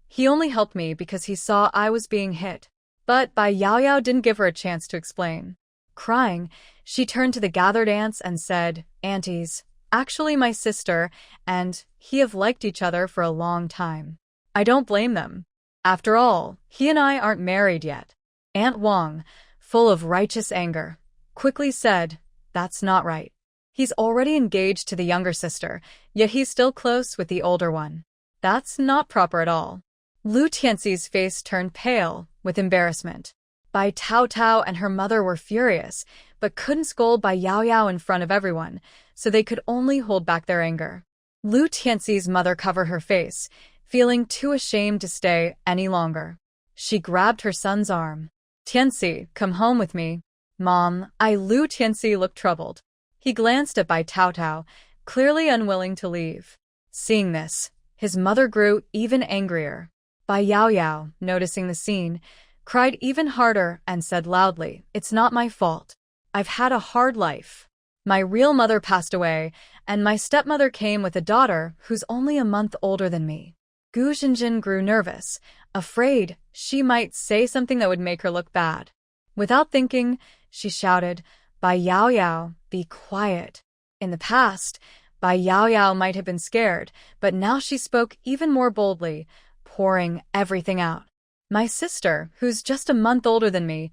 He only helped me because he saw I was being hit. But Bai Yaoyao didn't give her a chance to explain. Crying, she turned to the gathered aunts and said, Aunties, actually my sister and he have liked each other for a long time. I don't blame them. After all, he and I aren't married yet. Aunt Wang, full of righteous anger, quickly said, That's not right. He's already engaged to the younger sister, yet he's still close with the older one. That's not proper at all. Lu Tianxi's face turned pale with embarrassment. Bai Taotao and her mother were furious, but couldn't scold Bai Yaoyao in front of everyone, so they could only hold back their anger. Lu Tianxi's mother covered her face, feeling too ashamed to stay any longer. She grabbed her son's arm. Tianxi, come home with me. Mom, Lu Tianxi looked troubled. He glanced at Bai Taotao, clearly unwilling to leave. Seeing this, his mother grew even angrier. Bai Yaoyao, noticing the scene, cried even harder and said loudly, It's not my fault. I've had a hard life. My real mother passed away, and my stepmother came with a daughter who's only a month older than me. Gu Jinjin grew nervous, afraid she might say something that would make her look bad. Without thinking, she shouted, Bai Yaoyao, be quiet. In the past, Bai Yaoyao might have been scared, but now she spoke even more boldly, pouring everything out. My sister, who's just a month older than me,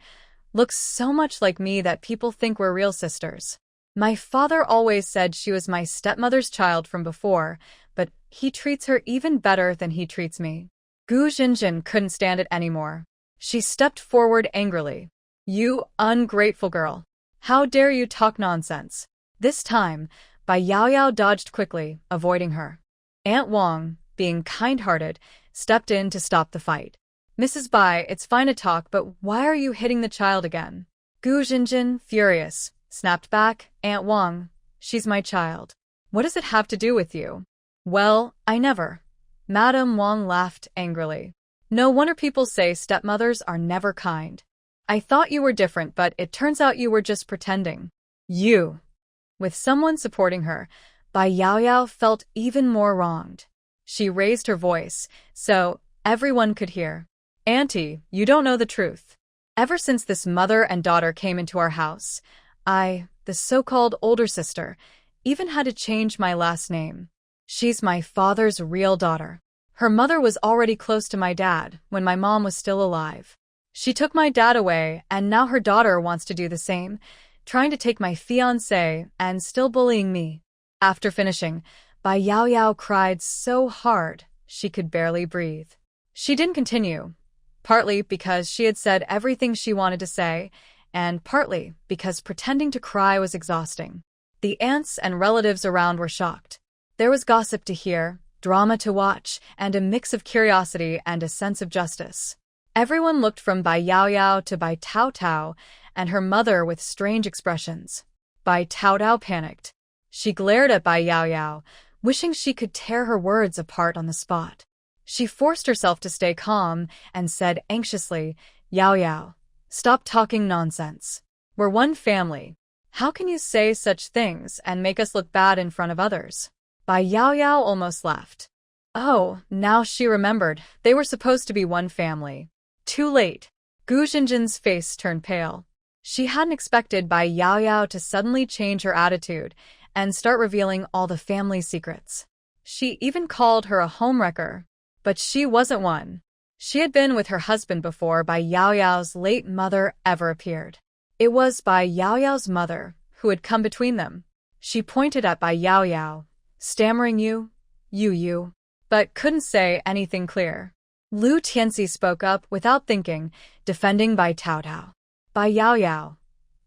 looks so much like me that people think we're real sisters. My father always said she was my stepmother's child from before, but he treats her even better than he treats me. Gu Jinjin couldn't stand it anymore. She stepped forward angrily. You ungrateful girl. How dare you talk nonsense? This time, Bai Yaoyao dodged quickly, avoiding her. Aunt Wang, being kind-hearted, stepped in to stop the fight. Mrs. Bai, it's fine to talk, but why are you hitting the child again? Gu Jinjin, furious, snapped back, Aunt Wang, she's my child. What does it have to do with you? Well, I never. Madame Wang laughed angrily. No wonder people say stepmothers are never kind. I thought you were different, but it turns out you were just pretending. You. With someone supporting her, Bai Yaoyao felt even more wronged. She raised her voice, so everyone could hear. Auntie, you don't know the truth. Ever since this mother and daughter came into our house, I, the so-called older sister, even had to change my last name. She's my father's real daughter. Her mother was already close to my dad when my mom was still alive. She took my dad away, and now her daughter wants to do the same, trying to take my fiancé and still bullying me. After finishing, Bai Yaoyao cried so hard she could barely breathe. She didn't continue, partly because she had said everything she wanted to say, and partly because pretending to cry was exhausting. The aunts and relatives around were shocked. There was gossip to hear, drama to watch, and a mix of curiosity and a sense of justice. Everyone looked from Bai Yaoyao to Bai Taotao and her mother with strange expressions. Bai Taotao panicked. She glared at Bai Yaoyao, wishing she could tear her words apart on the spot. She forced herself to stay calm and said anxiously, Yaoyao, stop talking nonsense. We're one family. How can you say such things and make us look bad in front of others? Bai Yaoyao almost laughed. Oh, now she remembered. They were supposed to be one family. Too late. Gu Jinjin's face turned pale. She hadn't expected Bai Yaoyao to suddenly change her attitude and start revealing all the family secrets. She even called her a homewrecker. But she wasn't one. She had been with her husband before Bai Yaoyao's late mother ever appeared. It was Bai Yaoyao's mother who had come between them. She pointed at Bai Yaoyao, stammering you, but couldn't say anything clear. Lu Tianxi spoke up without thinking, defending Bai Taotao. Bai Yaoyao,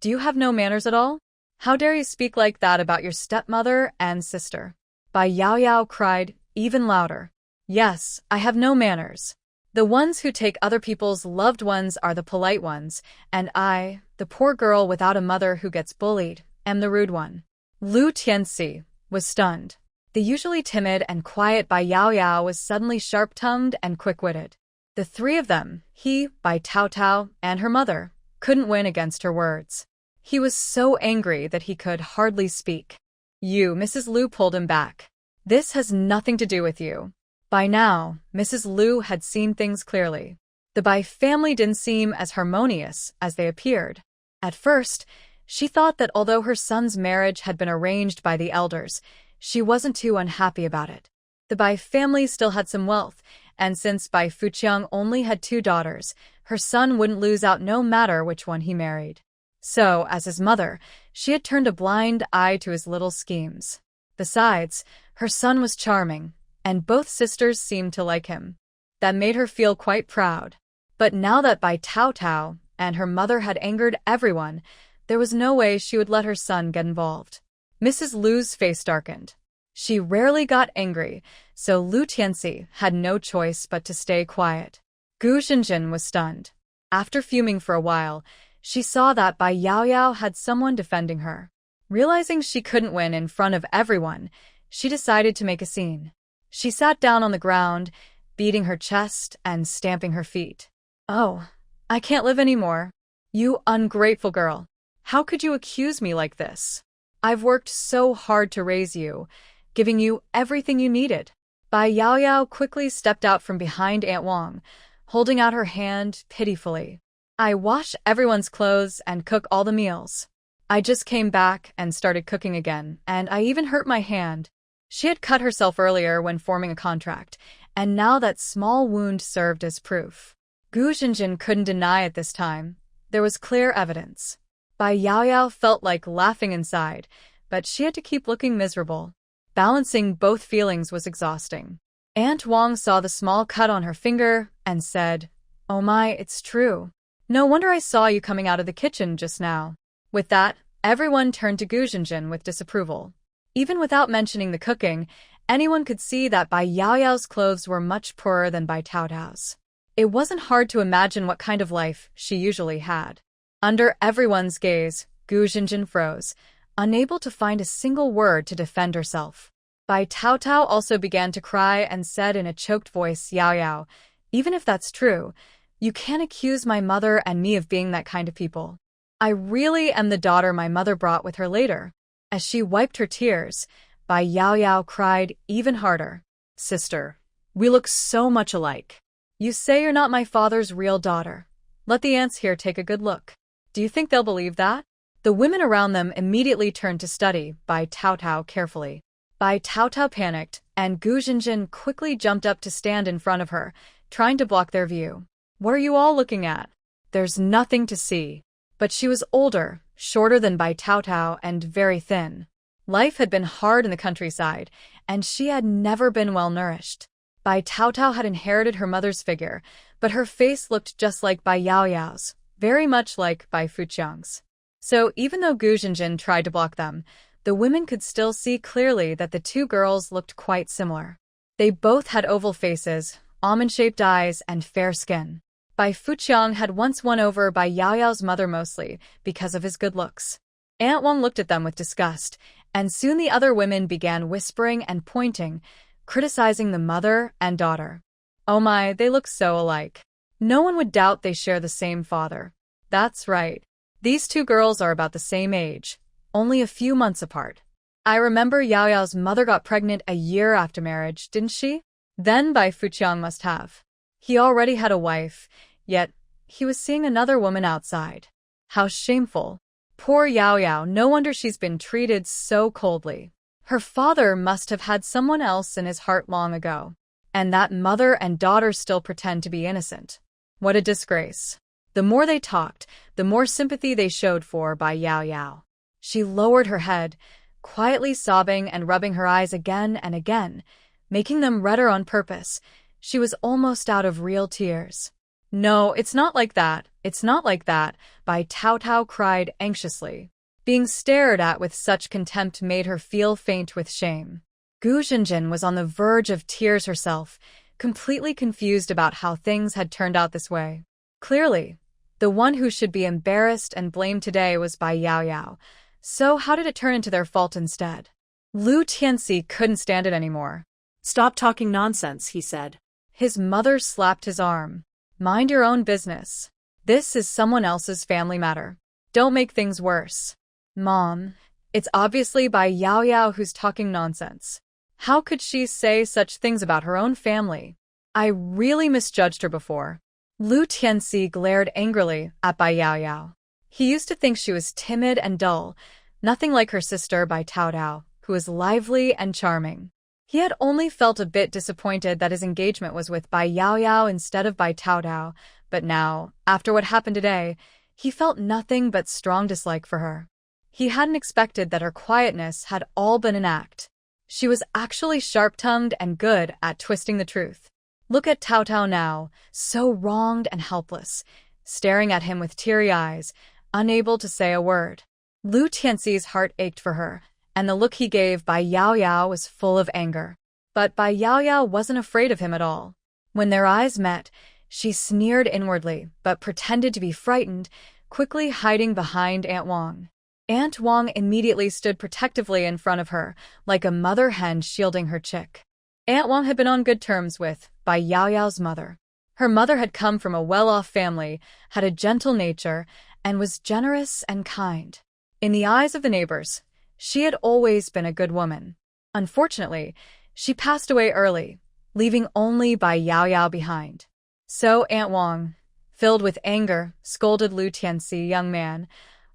do you have no manners at all? How dare you speak like that about your stepmother and sister? Bai Yaoyao cried, even louder. Yes, I have no manners. The ones who take other people's loved ones are the polite ones, and I, the poor girl without a mother who gets bullied, am the rude one. Lu Tianxi was stunned. The usually timid and quiet Bai Yaoyao was suddenly sharp-tongued and quick-witted. The three of them, he, Bai Taotao, and her mother, couldn't win against her words. He was so angry that he could hardly speak. You, Mrs. Lu pulled him back. This has nothing to do with you. By now, Mrs. Lu had seen things clearly. The Bai family didn't seem as harmonious as they appeared. At first, she thought that although her son's marriage had been arranged by the elders, she wasn't too unhappy about it. The Bai family still had some wealth, and since Bai Fuqiang only had 2 daughters, her son wouldn't lose out no matter which one he married. So, as his mother, she had turned a blind eye to his little schemes. Besides, her son was charming, and both sisters seemed to like him. That made her feel quite proud. But now that Bai Taotao and her mother had angered everyone, there was no way she would let her son get involved. Mrs. Lu's face darkened. She rarely got angry, so Lu Tianxi had no choice but to stay quiet. Gu Jinjin was stunned. After fuming for a while, she saw that Bai Yaoyao had someone defending her. Realizing she couldn't win in front of everyone, she decided to make a scene. She sat down on the ground, beating her chest and stamping her feet. Oh, I can't live anymore. You ungrateful girl. How could you accuse me like this? I've worked so hard to raise you, giving you everything you needed. Bai Yaoyao quickly stepped out from behind Aunt Wang, holding out her hand pitifully. I wash everyone's clothes and cook all the meals. I just came back and started cooking again, and I even hurt my hand. She had cut herself earlier when forming a contract, and now that small wound served as proof. Gu Jinjin couldn't deny it this time. There was clear evidence. Bai Yaoyao felt like laughing inside, but she had to keep looking miserable. Balancing both feelings was exhausting. Aunt Wang saw the small cut on her finger and said, "Oh my, it's true. No wonder I saw you coming out of the kitchen just now." With that, everyone turned to Gu Jinjin with disapproval. Even without mentioning the cooking, anyone could see that Bai Yaoyao's clothes were much poorer than Bai Taotao's. It wasn't hard to imagine what kind of life she usually had. Under everyone's gaze, Gu Jinjin froze, unable to find a single word to defend herself. Bai Taotao also began to cry and said in a choked voice, "Yaoyao, even if that's true, you can't accuse my mother and me of being that kind of people. I really am the daughter my mother brought with her later." As she wiped her tears, Bai Yaoyao cried even harder. "Sister, we look so much alike. You say you're not my father's real daughter. Let the aunts here take a good look. Do you think they'll believe that?" The women around them immediately turned to study Bai Taotao carefully. Bai Taotao panicked, and Gu Jinjin quickly jumped up to stand in front of her, trying to block their view. "What are you all looking at? There's nothing to see." But she was older, shorter than Bai Taotao, and very thin. Life had been hard in the countryside, and she had never been well-nourished. Bai Taotao had inherited her mother's figure, but her face looked just like Bai Yaoyao's, very much like Bai Fuqiang's. So even though Gu Jinjin tried to block them, the women could still see clearly that the two girls looked quite similar. They both had oval faces, almond-shaped eyes, and fair skin. Bai Fuqiang had once won over Bai Yaoyao's mother mostly because of his good looks. Aunt Wang looked at them with disgust, and soon the other women began whispering and pointing, criticizing the mother and daughter. Oh my, they look so alike. No one would doubt they share the same father. That's right. These two girls are about the same age, only a few months apart. I remember Yaoyao's mother got pregnant a year after marriage, didn't she? Then Bai Fuqiang must have. He already had a wife, yet he was seeing another woman outside. How shameful. Poor Yao Yao, no wonder she's been treated so coldly. Her father must have had someone else in his heart long ago. And that mother and daughter still pretend to be innocent. What a disgrace. The more they talked, the more sympathy they showed for Bai Yao Yao. She lowered her head, quietly sobbing and rubbing her eyes again and again, making them redder on purpose. She was almost out of real tears. No, it's not like that. It's not like that, Bai Tao Tao cried anxiously. Being stared at with such contempt made her feel faint with shame. Gu Zhenjin was on the verge of tears herself, completely confused about how things had turned out this way. Clearly, the one who should be embarrassed and blamed today was Bai Yao Yao. So how did it turn into their fault instead? Lu Tianxi couldn't stand it anymore. Stop talking nonsense, he said. His mother slapped his arm. Mind your own business. This is someone else's family matter. Don't make things worse. Mom, it's obviously Bai Yao Yao who's talking nonsense. How could she say such things about her own family? I really misjudged her before. Lu Tianxi glared angrily at Bai Yao Yao. He used to think she was timid and dull, nothing like her sister Bai Tao Tao, who was lively and charming. He had only felt a bit disappointed that his engagement was with Bai Yao Yao instead of Bai Tao Tao, but now, after what happened today, he felt nothing but strong dislike for her. He hadn't expected that her quietness had all been an act. She was actually sharp-tongued and good at twisting the truth. Look at Tao Tao now, so wronged and helpless, staring at him with teary eyes, unable to say a word. Lu Tianxi's heart ached for her, and the look he gave Bai Yao Yao was full of anger. But Bai Yao Yao wasn't afraid of him at all. When their eyes met, she sneered inwardly, but pretended to be frightened, quickly hiding behind Aunt Wang. Aunt Wang immediately stood protectively in front of her, like a mother hen shielding her chick. Aunt Wang had been on good terms with Bai Yao Yao's mother. Her mother had come from a well-off family, had a gentle nature, and was generous and kind. In the eyes of the neighbors, she had always been a good woman. Unfortunately, she passed away early, leaving only Bai Yao Yao behind. So Aunt Wang, filled with anger, scolded Lu Tianxi, "Young man,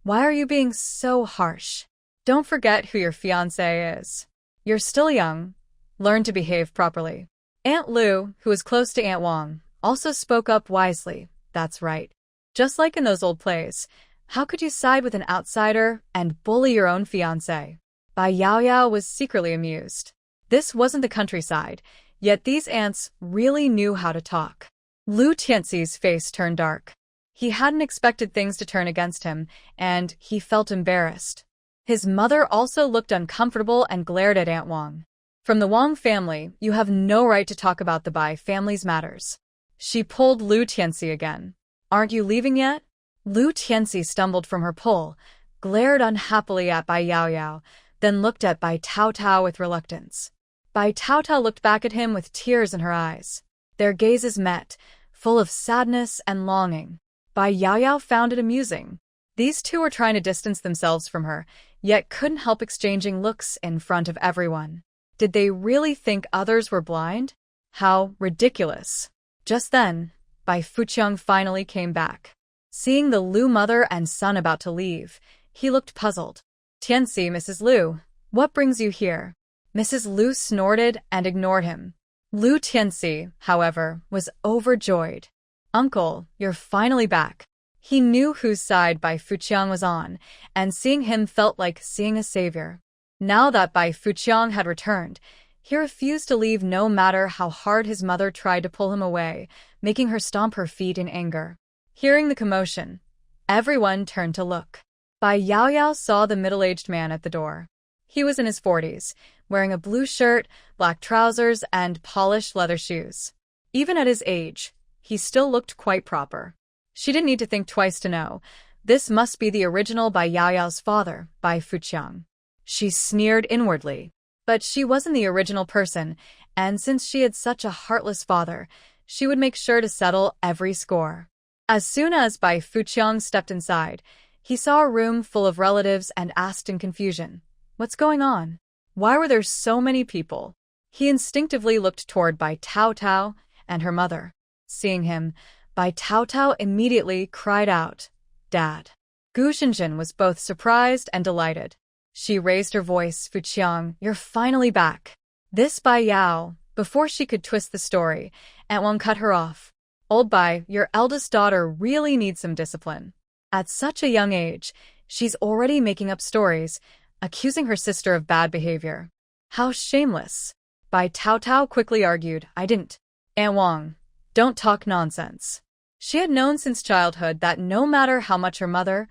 why are you being so harsh? Don't forget who your fiancé is. You're still young. Learn to behave properly." Aunt Lu, who was close to Aunt Wang, also spoke up wisely. That's right. Just like in those old plays, how could you side with an outsider and bully your own fiancé? Bai Yao Yao was secretly amused. This wasn't the countryside, yet these aunts really knew how to talk. Lu Tianxi's face turned dark. He hadn't expected things to turn against him, and he felt embarrassed. His mother also looked uncomfortable and glared at Aunt Wang. "From the Wang family, you have no right to talk about the Bai family's matters." She pulled Lu Tianxi again. "Aren't you leaving yet?" Lu Tianxi stumbled from her pull, glared unhappily at Bai Yao Yao, then looked at Bai Tao Tao with reluctance. Bai Tao Tao looked back at him with tears in her eyes. Their gazes met, full of sadness and longing. Bai Yao Yao found it amusing. These two were trying to distance themselves from her, yet couldn't help exchanging looks in front of everyone. Did they really think others were blind? How ridiculous. Just then, Bai Fuqiang finally came back. Seeing the Lu mother and son about to leave, he looked puzzled. "Tianxi, Mrs. Lu, what brings you here?" Mrs. Lu snorted and ignored him. Lu Tianxi, however, was overjoyed. "Uncle, you're finally back." He knew whose side Bai Fuqiang was on, and seeing him felt like seeing a savior. Now that Bai Fuqiang had returned, he refused to leave no matter how hard his mother tried to pull him away, making her stomp her feet in anger. Hearing the commotion, everyone turned to look. Bai Yao Yao saw the middle-aged man at the door. He was in his 40s, wearing a blue shirt, black trousers, and polished leather shoes. Even at his age, he still looked quite proper. She didn't need to think twice to know. This must be the original Bai Yao Yao's father, Bai Fuqiang. She sneered inwardly. But she wasn't the original person, and since she had such a heartless father, she would make sure to settle every score. As soon as Bai Fuqiang stepped inside, he saw a room full of relatives and asked in confusion, "What's going on? Why were there so many people?" He instinctively looked toward Bai Tao Tao and her mother. Seeing him, Bai Tao Tao immediately cried out, "Dad." Gu Xinjin was both surprised and delighted. She raised her voice, "Fuqiang, you're finally back." This Bai Yao, before she could twist the story, Aunt Wang cut her off. "Old Bai, your eldest daughter really needs some discipline. At such a young age, she's already making up stories, accusing her sister of bad behavior. How shameless." Bai Tao Tao quickly argued, "I didn't." "Aunt Wang, don't talk nonsense." She had known since childhood that no matter how much her mother,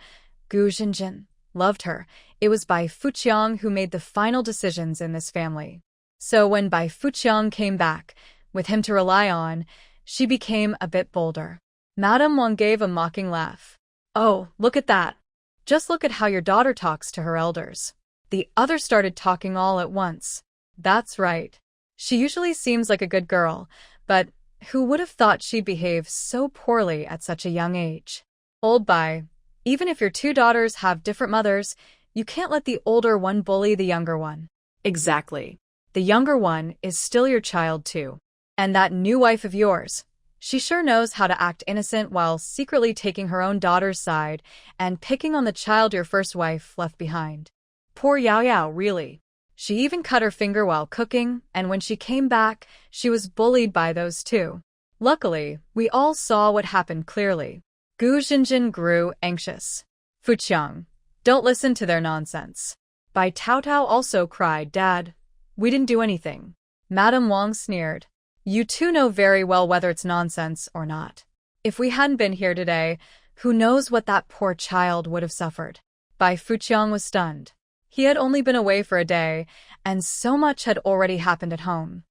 Gu Xinjin, loved her, it was Bai Fuqiang who made the final decisions in this family. So when Bai Fuqiang came back, with him to rely on, she became a bit bolder. Madame Wang gave a mocking laugh. "Oh, look at that. Just look at how your daughter talks to her elders." The others started talking all at once. "That's right. She usually seems like a good girl, but who would have thought she'd behave so poorly at such a young age? Old Bai, even if your two daughters have different mothers, you can't let the older one bully the younger one." "Exactly. The younger one is still your child too. And that new wife of yours, she sure knows how to act innocent while secretly taking her own daughter's side and picking on the child your first wife left behind. Poor Yao Yao, really. She even cut her finger while cooking, and when she came back, she was bullied by those two. Luckily, we all saw what happened clearly." Gu Xinjin grew anxious. "Fuqiang, don't listen to their nonsense." Bai Tao Tao also cried, "Dad, we didn't do anything." Madame Wang sneered. "You two know very well whether it's nonsense or not. If we hadn't been here today, who knows what that poor child would have suffered." Bai Fuqiang was stunned. He had only been away for a day, and so much had already happened at home.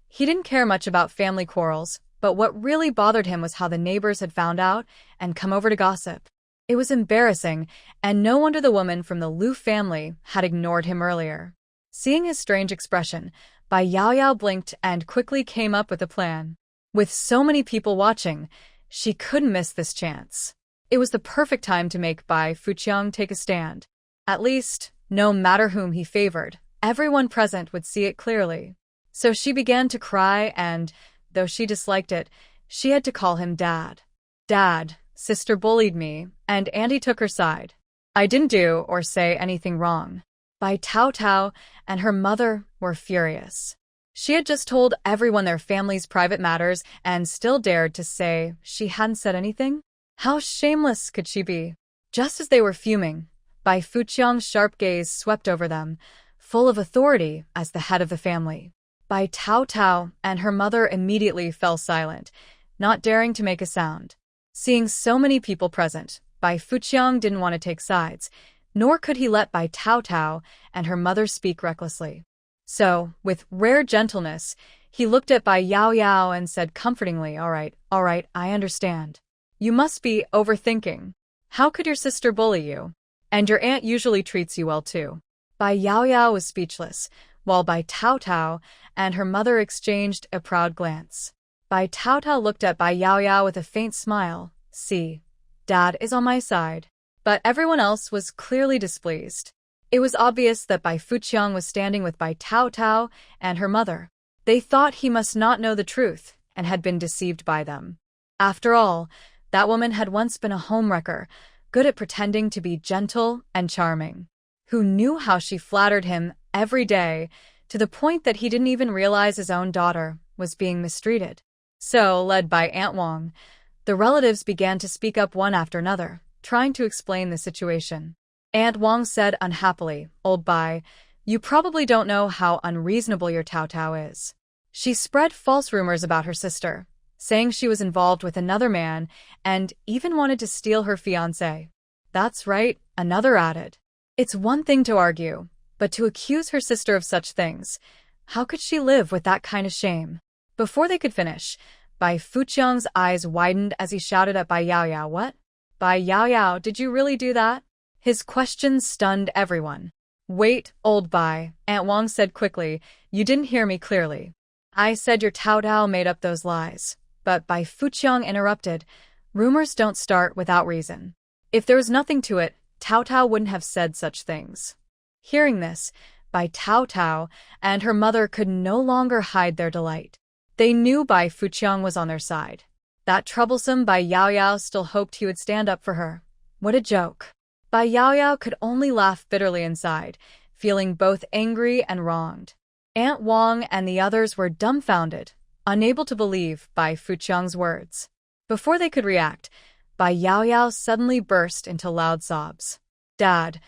He didn't care much about family quarrels, but what really bothered him was how the neighbors had found out and come over to gossip. It was embarrassing, and no wonder the woman from the Liu family had ignored him earlier. Seeing his strange expression, Bai Yao Yao blinked and quickly came up with a plan. With so many people watching, she couldn't miss this chance. It was the perfect time to make Bai Fuqiang take a stand. At least, no matter whom he favored, everyone present would see it clearly. So she began to cry and, though she disliked it, she had to call him Dad. "Dad, sister bullied me, and Auntie took her side. I didn't do or say anything wrong." Bai Tao Tao and her mother were furious. She had just told everyone their family's private matters and still dared to say she hadn't said anything? How shameless could she be? Just as they were fuming, Bai Fuqiang's sharp gaze swept over them, full of authority as the head of the family. Bai Tao Tao and her mother immediately fell silent, not daring to make a sound. Seeing so many people present, Bai Fuqiang didn't want to take sides, nor could he let Bai Tao Tao and her mother speak recklessly. So, with rare gentleness, he looked at Bai Yao Yao and said comfortingly, all right, I understand. You must be overthinking. How could your sister bully you? And your aunt usually treats you well too." Bai Yao Yao was speechless, while Bai Tao Tao and her mother exchanged a proud glance. Bai Tao Tao looked at Bai Yao Yao with a faint smile. "See, Dad is on my side." But everyone else was clearly displeased. It was obvious that Bai Fuqiang was standing with Bai Tao Tao and her mother. They thought he must not know the truth and had been deceived by them. After all, that woman had once been a homewrecker, good at pretending to be gentle and charming. Who knew how she flattered him every day, to the point that he didn't even realize his own daughter was being mistreated. So, led by Aunt Wang, the relatives began to speak up one after another, trying to explain the situation. Aunt Wang said unhappily, "Old Bai, you probably don't know how unreasonable your Tao Tao is. She spread false rumors about her sister, saying she was involved with another man and even wanted to steal her fiancé." "That's right," another added. "It's one thing to argue, but to accuse her sister of such things, how could she live with that kind of shame?" Before they could finish, Bai Fuqiang's eyes widened as he shouted at Bai Yao Yao, "What? Bai Yao Yao, did you really do that?" His questions stunned everyone. "Wait, old Bai," Aunt Wang said quickly, "you didn't hear me clearly. I said your Tao Tao made up those lies." But Bai Fuqiang interrupted, "Rumors don't start without reason. If there was nothing to it, Tao Tao wouldn't have said such things." Hearing this, Bai Tao Tao and her mother could no longer hide their delight. They knew Bai Fuqiang was on their side. That troublesome Bai Yaoyao still hoped he would stand up for her. What a joke. Bai Yaoyao could only laugh bitterly inside, feeling both angry and wronged. Aunt Wang and the others were dumbfounded, unable to believe Bai Fuqiang's words. Before they could react, Bai Yaoyao suddenly burst into loud sobs. Dad,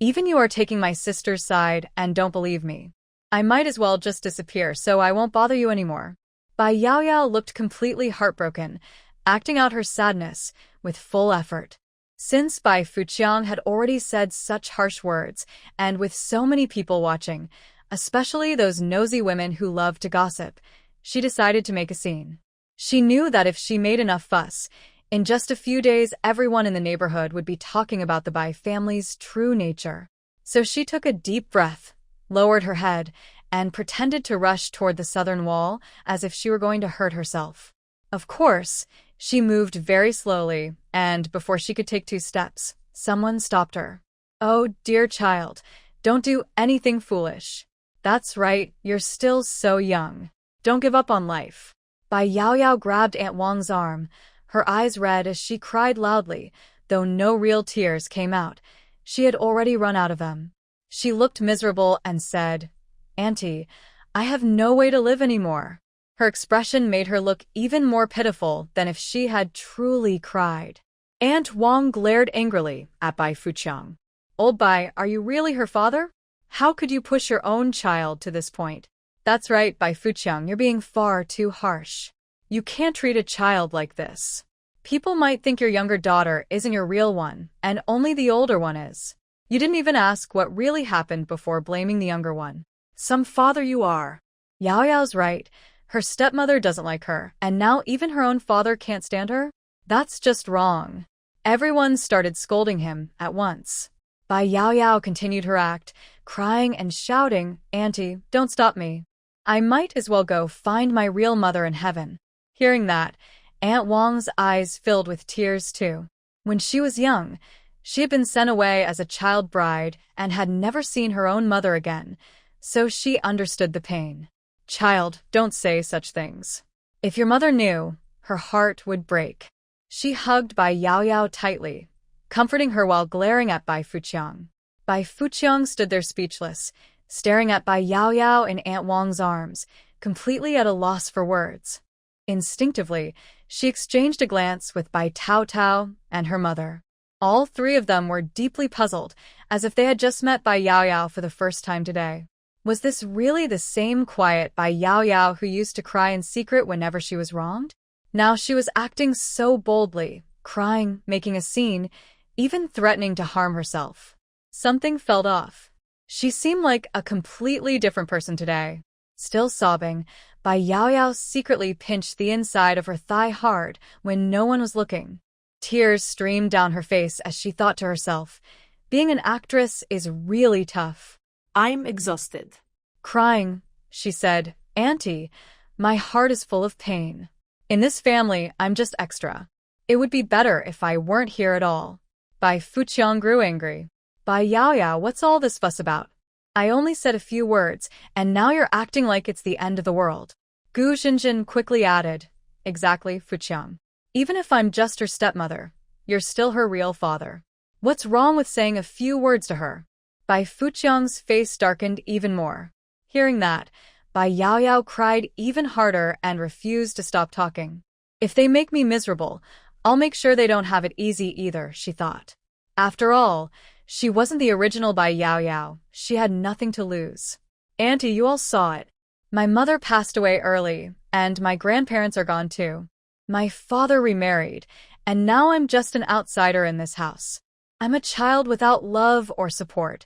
even you are taking my sister's side and don't believe me. I might as well just disappear so I won't bother you anymore. Bai Yaoyao looked completely heartbroken, acting out her sadness with full effort. Since Bai Fuqiang had already said such harsh words, and with so many people watching, especially those nosy women who loved to gossip, she decided to make a scene. She knew that if she made enough fuss, in just a few days everyone in the neighborhood would be talking about the Bai family's true nature. So she took a deep breath, lowered her head, and pretended to rush toward the southern wall as if she were going to hurt herself. Of course, she moved very slowly, and before she could take 2 steps, someone stopped her. Oh, dear child, don't do anything foolish. That's right, you're still so young. Don't give up on life. Bai Yaoyao grabbed Aunt Wang's arm, her eyes red as she cried loudly, though no real tears came out. She had already run out of them. She looked miserable and said, Auntie, I have no way to live anymore. Her expression made her look even more pitiful than if she had truly cried. Aunt Wang glared angrily at Bai Fuqiang. Old Bai, are you really her father? How could you push your own child to this point? That's right, Bai Fuqiang, you're being far too harsh. You can't treat a child like this. People might think your younger daughter isn't your real one, and only the older one is. You didn't even ask what really happened before blaming the younger one. Some father you are. Yaoyao's right. Her stepmother doesn't like her, and now even her own father can't stand her? That's just wrong. Everyone started scolding him at once. Bai Yaoyao continued her act, crying and shouting, Auntie, don't stop me. I might as well go find my real mother in heaven. Hearing that, Aunt Wang's eyes filled with tears too. When she was young, she had been sent away as a child bride and had never seen her own mother again, so she understood the pain. Child, don't say such things. If your mother knew, her heart would break. She hugged Bai Yaoyao tightly, comforting her while glaring at Bai Fuqiang. Bai Fuqiang stood there speechless, staring at Bai Yaoyao in Aunt Wang's arms, completely at a loss for words. Instinctively, she exchanged a glance with Bai Tao Tao and her mother. All 3 of them were deeply puzzled, as if they had just met Bai Yaoyao for the first time today. Was this really the same quiet Bai Yaoyao who used to cry in secret whenever she was wronged? Now she was acting so boldly, crying, making a scene, even threatening to harm herself. Something felt off. She seemed like a completely different person today. Still sobbing, Bai Yaoyao secretly pinched the inside of her thigh hard when no one was looking. Tears streamed down her face as she thought to herself, being an actress is really tough. I'm exhausted. Crying, she said, Auntie, my heart is full of pain. In this family, I'm just extra. It would be better if I weren't here at all. Bai Fuqiang grew angry. Bai Yaoyao, what's all this fuss about? I only said a few words, and now you're acting like it's the end of the world. Gu Xinjin quickly added, Exactly, Fuqiang. Even if I'm just her stepmother, you're still her real father. What's wrong with saying a few words to her? Bai Fuqiang's face darkened even more. Hearing that, Bai Yaoyao cried even harder and refused to stop talking. If they make me miserable, I'll make sure they don't have it easy either, she thought. After all, she wasn't the original Bai Yaoyao. She had nothing to lose. Auntie, you all saw it. My mother passed away early, and my grandparents are gone too. My father remarried, and now I'm just an outsider in this house. I'm a child without love or support.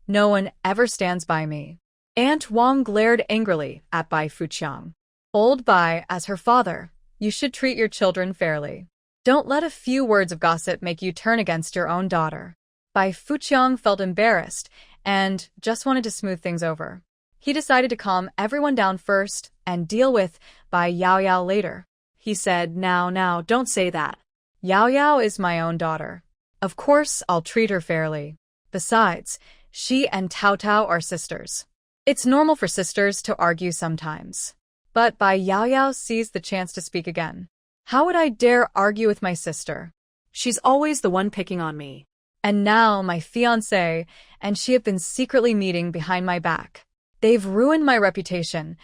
No one ever stands by me. Aunt Wang glared angrily at Bai Fuqiang. Old Bai, as her father, you should treat your children fairly. Don't let a few words of gossip make you turn against your own daughter. Bai Fuqiang felt embarrassed and just wanted to smooth things over. He decided to calm everyone down first and deal with Bai Yaoyao later. He said, Now, don't say that. Yaoyao is my own daughter. Of course, I'll treat her fairly. Besides, She and Tao Tao are sisters. It's normal for sisters to argue sometimes. But Bai Yaoyao seized the chance to speak again. How would I dare argue with my sister? She's always the one picking on me. And now my fiancé and she have been secretly meeting behind my back. They've ruined my reputation.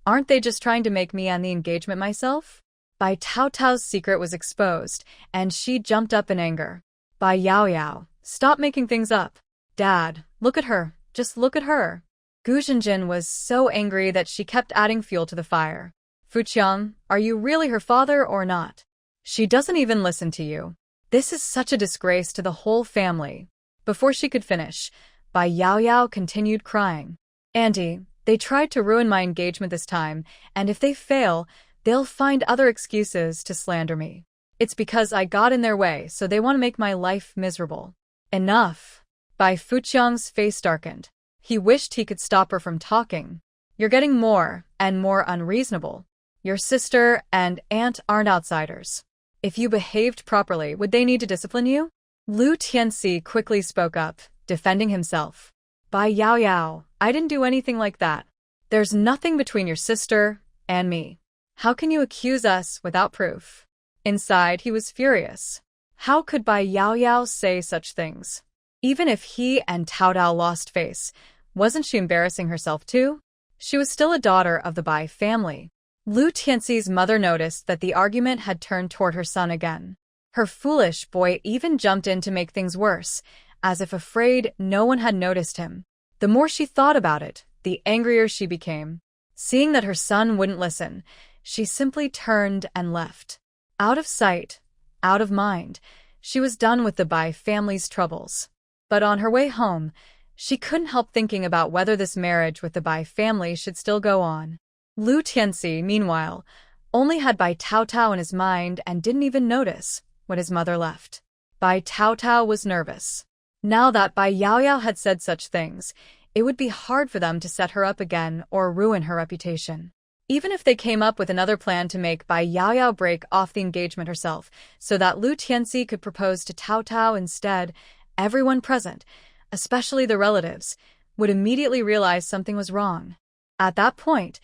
Aren't they just trying to make me end the engagement myself? Bai Tao Tao's secret was exposed, and she jumped up in anger. Bai Yaoyao, stop making things up. Dad, look at her. Just look at her. Gu Zhenjin was so angry that she kept adding fuel to the fire. Fuqiang, are you really her father or not? She doesn't even listen to you. This is such a disgrace to the whole family. Before she could finish, Bai Yaoyao continued crying. Auntie, they tried to ruin my engagement this time, and if they fail, they'll find other excuses to slander me. It's because I got in their way, so they want to make my life miserable. Enough. Bai Fuqiang's face darkened. He wished he could stop her from talking. You're getting more and more unreasonable. Your sister and aunt aren't outsiders. If you behaved properly, would they need to discipline you? Lu Tianxi quickly spoke up, defending himself. Bai Yaoyao, I didn't do anything like that. There's nothing between your sister and me. How can you accuse us without proof? Inside, he was furious. How could Bai Yaoyao say such things? Even if he and Tao Dao lost face, wasn't she embarrassing herself too? She was still a daughter of the Bai family. Lu Tianxi's mother noticed that the argument had turned toward her son again. Her foolish boy even jumped in to make things worse, as if afraid no one had noticed him. The more she thought about it, the angrier she became. Seeing that her son wouldn't listen, she simply turned and left. Out of sight, out of mind, she was done with the Bai family's troubles. But on her way home, she couldn't help thinking about whether this marriage with the Bai family should still go on. Lu Tianxi, meanwhile, only had Bai Tao Tao in his mind and didn't even notice when his mother left. Bai Tao Tao was nervous. Now that Bai Yaoyao had said such things, it would be hard for them to set her up again or ruin her reputation. Even if they came up with another plan to make Bai Yaoyao break off the engagement herself so that Lu Tianxi could propose to Tao Tao instead, everyone present, especially the relatives, would immediately realize something was wrong. At that point,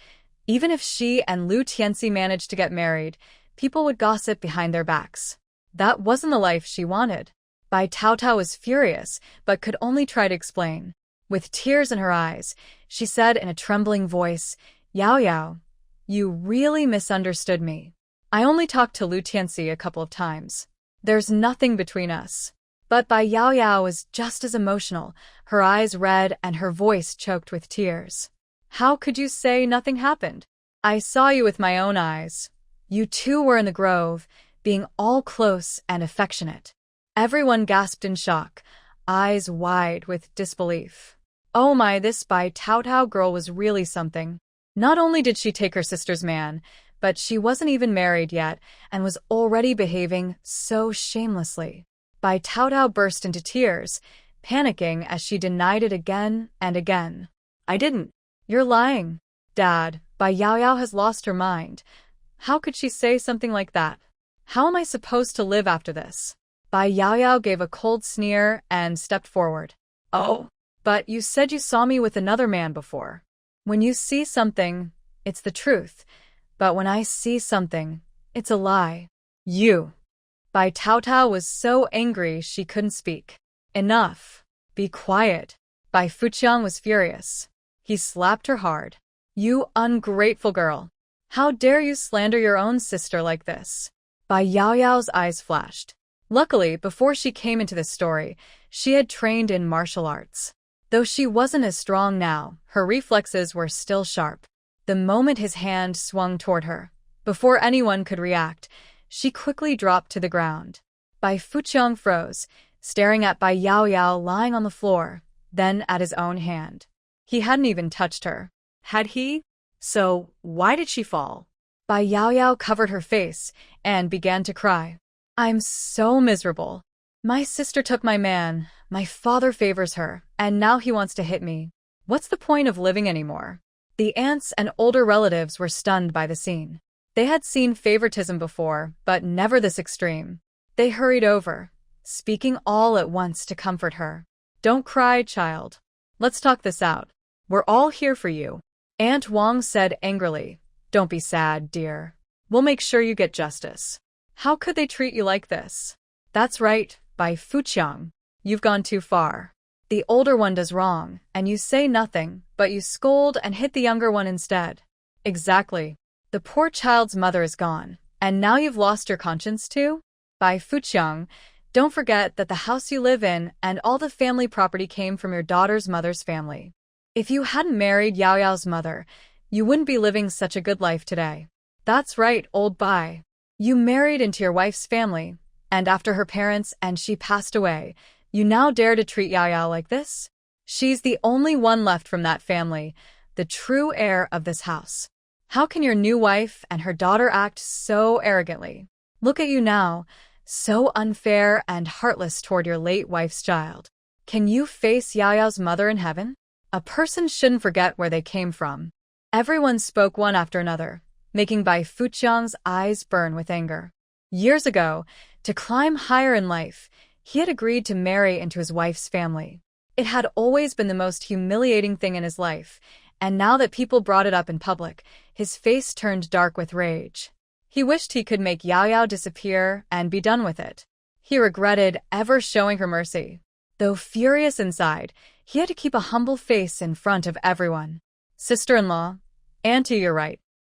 even if she and Lu Tianxi managed to get married, people would gossip behind their backs. That wasn't the life she wanted. Bai Tao Tao was furious, but could only try to explain. With tears in her eyes, she said in a trembling voice, Yao Yao, you really misunderstood me. I only talked to Lu Tianxi a couple of times. There's nothing between us. But Bai Yaoyao was just as emotional, her eyes red and her voice choked with tears. How could you say nothing happened? I saw you with my own eyes. You two were in the grove, being all close and affectionate. Everyone gasped in shock, eyes wide with disbelief. Oh my, this Bai Tao Tao girl was really something. Not only did she take her sister's man, but she wasn't even married yet and was already behaving so shamelessly. Bai Tao Tao burst into tears, panicking as she denied it again and again. I didn't. You're lying. Dad, Bai Yaoyao has lost her mind. How could she say something like that? How am I supposed to live after this? Bai Yaoyao gave a cold sneer and stepped forward. Oh, but you said you saw me with another man before. When you see something, it's the truth. But when I see something, it's a lie. You. Bai Tao Tao was so angry she couldn't speak. Enough. Be quiet. Bai Fuqiang was furious. He slapped her hard. You ungrateful girl. How dare you slander your own sister like this? Bai Yaoyao's eyes flashed. Luckily, before she came into this story, she had trained in martial arts. Though she wasn't as strong now, her reflexes were still sharp. The moment his hand swung toward her, before anyone could react, she quickly dropped to the ground. Bai Fuqiang froze, staring at Bai Yaoyao lying on the floor, then at his own hand. He hadn't even touched her. Had he? So, why did she fall? Bai Yaoyao covered her face and began to cry. I'm so miserable. My sister took my man, my father favors her, and now he wants to hit me. What's the point of living anymore? The aunts and older relatives were stunned by the scene. They had seen favoritism before, but never this extreme. They hurried over, speaking all at once to comfort her. Don't cry, child. Let's talk this out. We're all here for you. Aunt Wang said angrily. Don't be sad, dear. We'll make sure you get justice. How could they treat you like this? That's right, Bai Fuqiang. You've gone too far. The older one does wrong, and you say nothing, but you scold and hit the younger one instead. Exactly. The poor child's mother is gone, and now you've lost your conscience too? Bai Fuqiang, don't forget that the house you live in and all the family property came from your daughter's mother's family. If you hadn't married Yao Yao's mother, you wouldn't be living such a good life today. That's right, old Bai. You married into your wife's family, and after her parents and she passed away, you now dare to treat Yao Yao like this? She's the only one left from that family, the true heir of this house. How can your new wife and her daughter act so arrogantly? Look at you now, so unfair and heartless toward your late wife's child. Can you face Yao Yao's mother in heaven? A person shouldn't forget where they came from. Everyone spoke one after another, making Bai Fuqiang's eyes burn with anger. Years ago, to climb higher in life, he had agreed to marry into his wife's family. It had always been the most humiliating thing in his life, and now that people brought it up in public, his face turned dark with rage. He wished he could make Yao Yao disappear and be done with it. He regretted ever showing her mercy. Though furious inside, he had to keep a humble face in front of everyone. Sister-in-law, Auntie, you're right.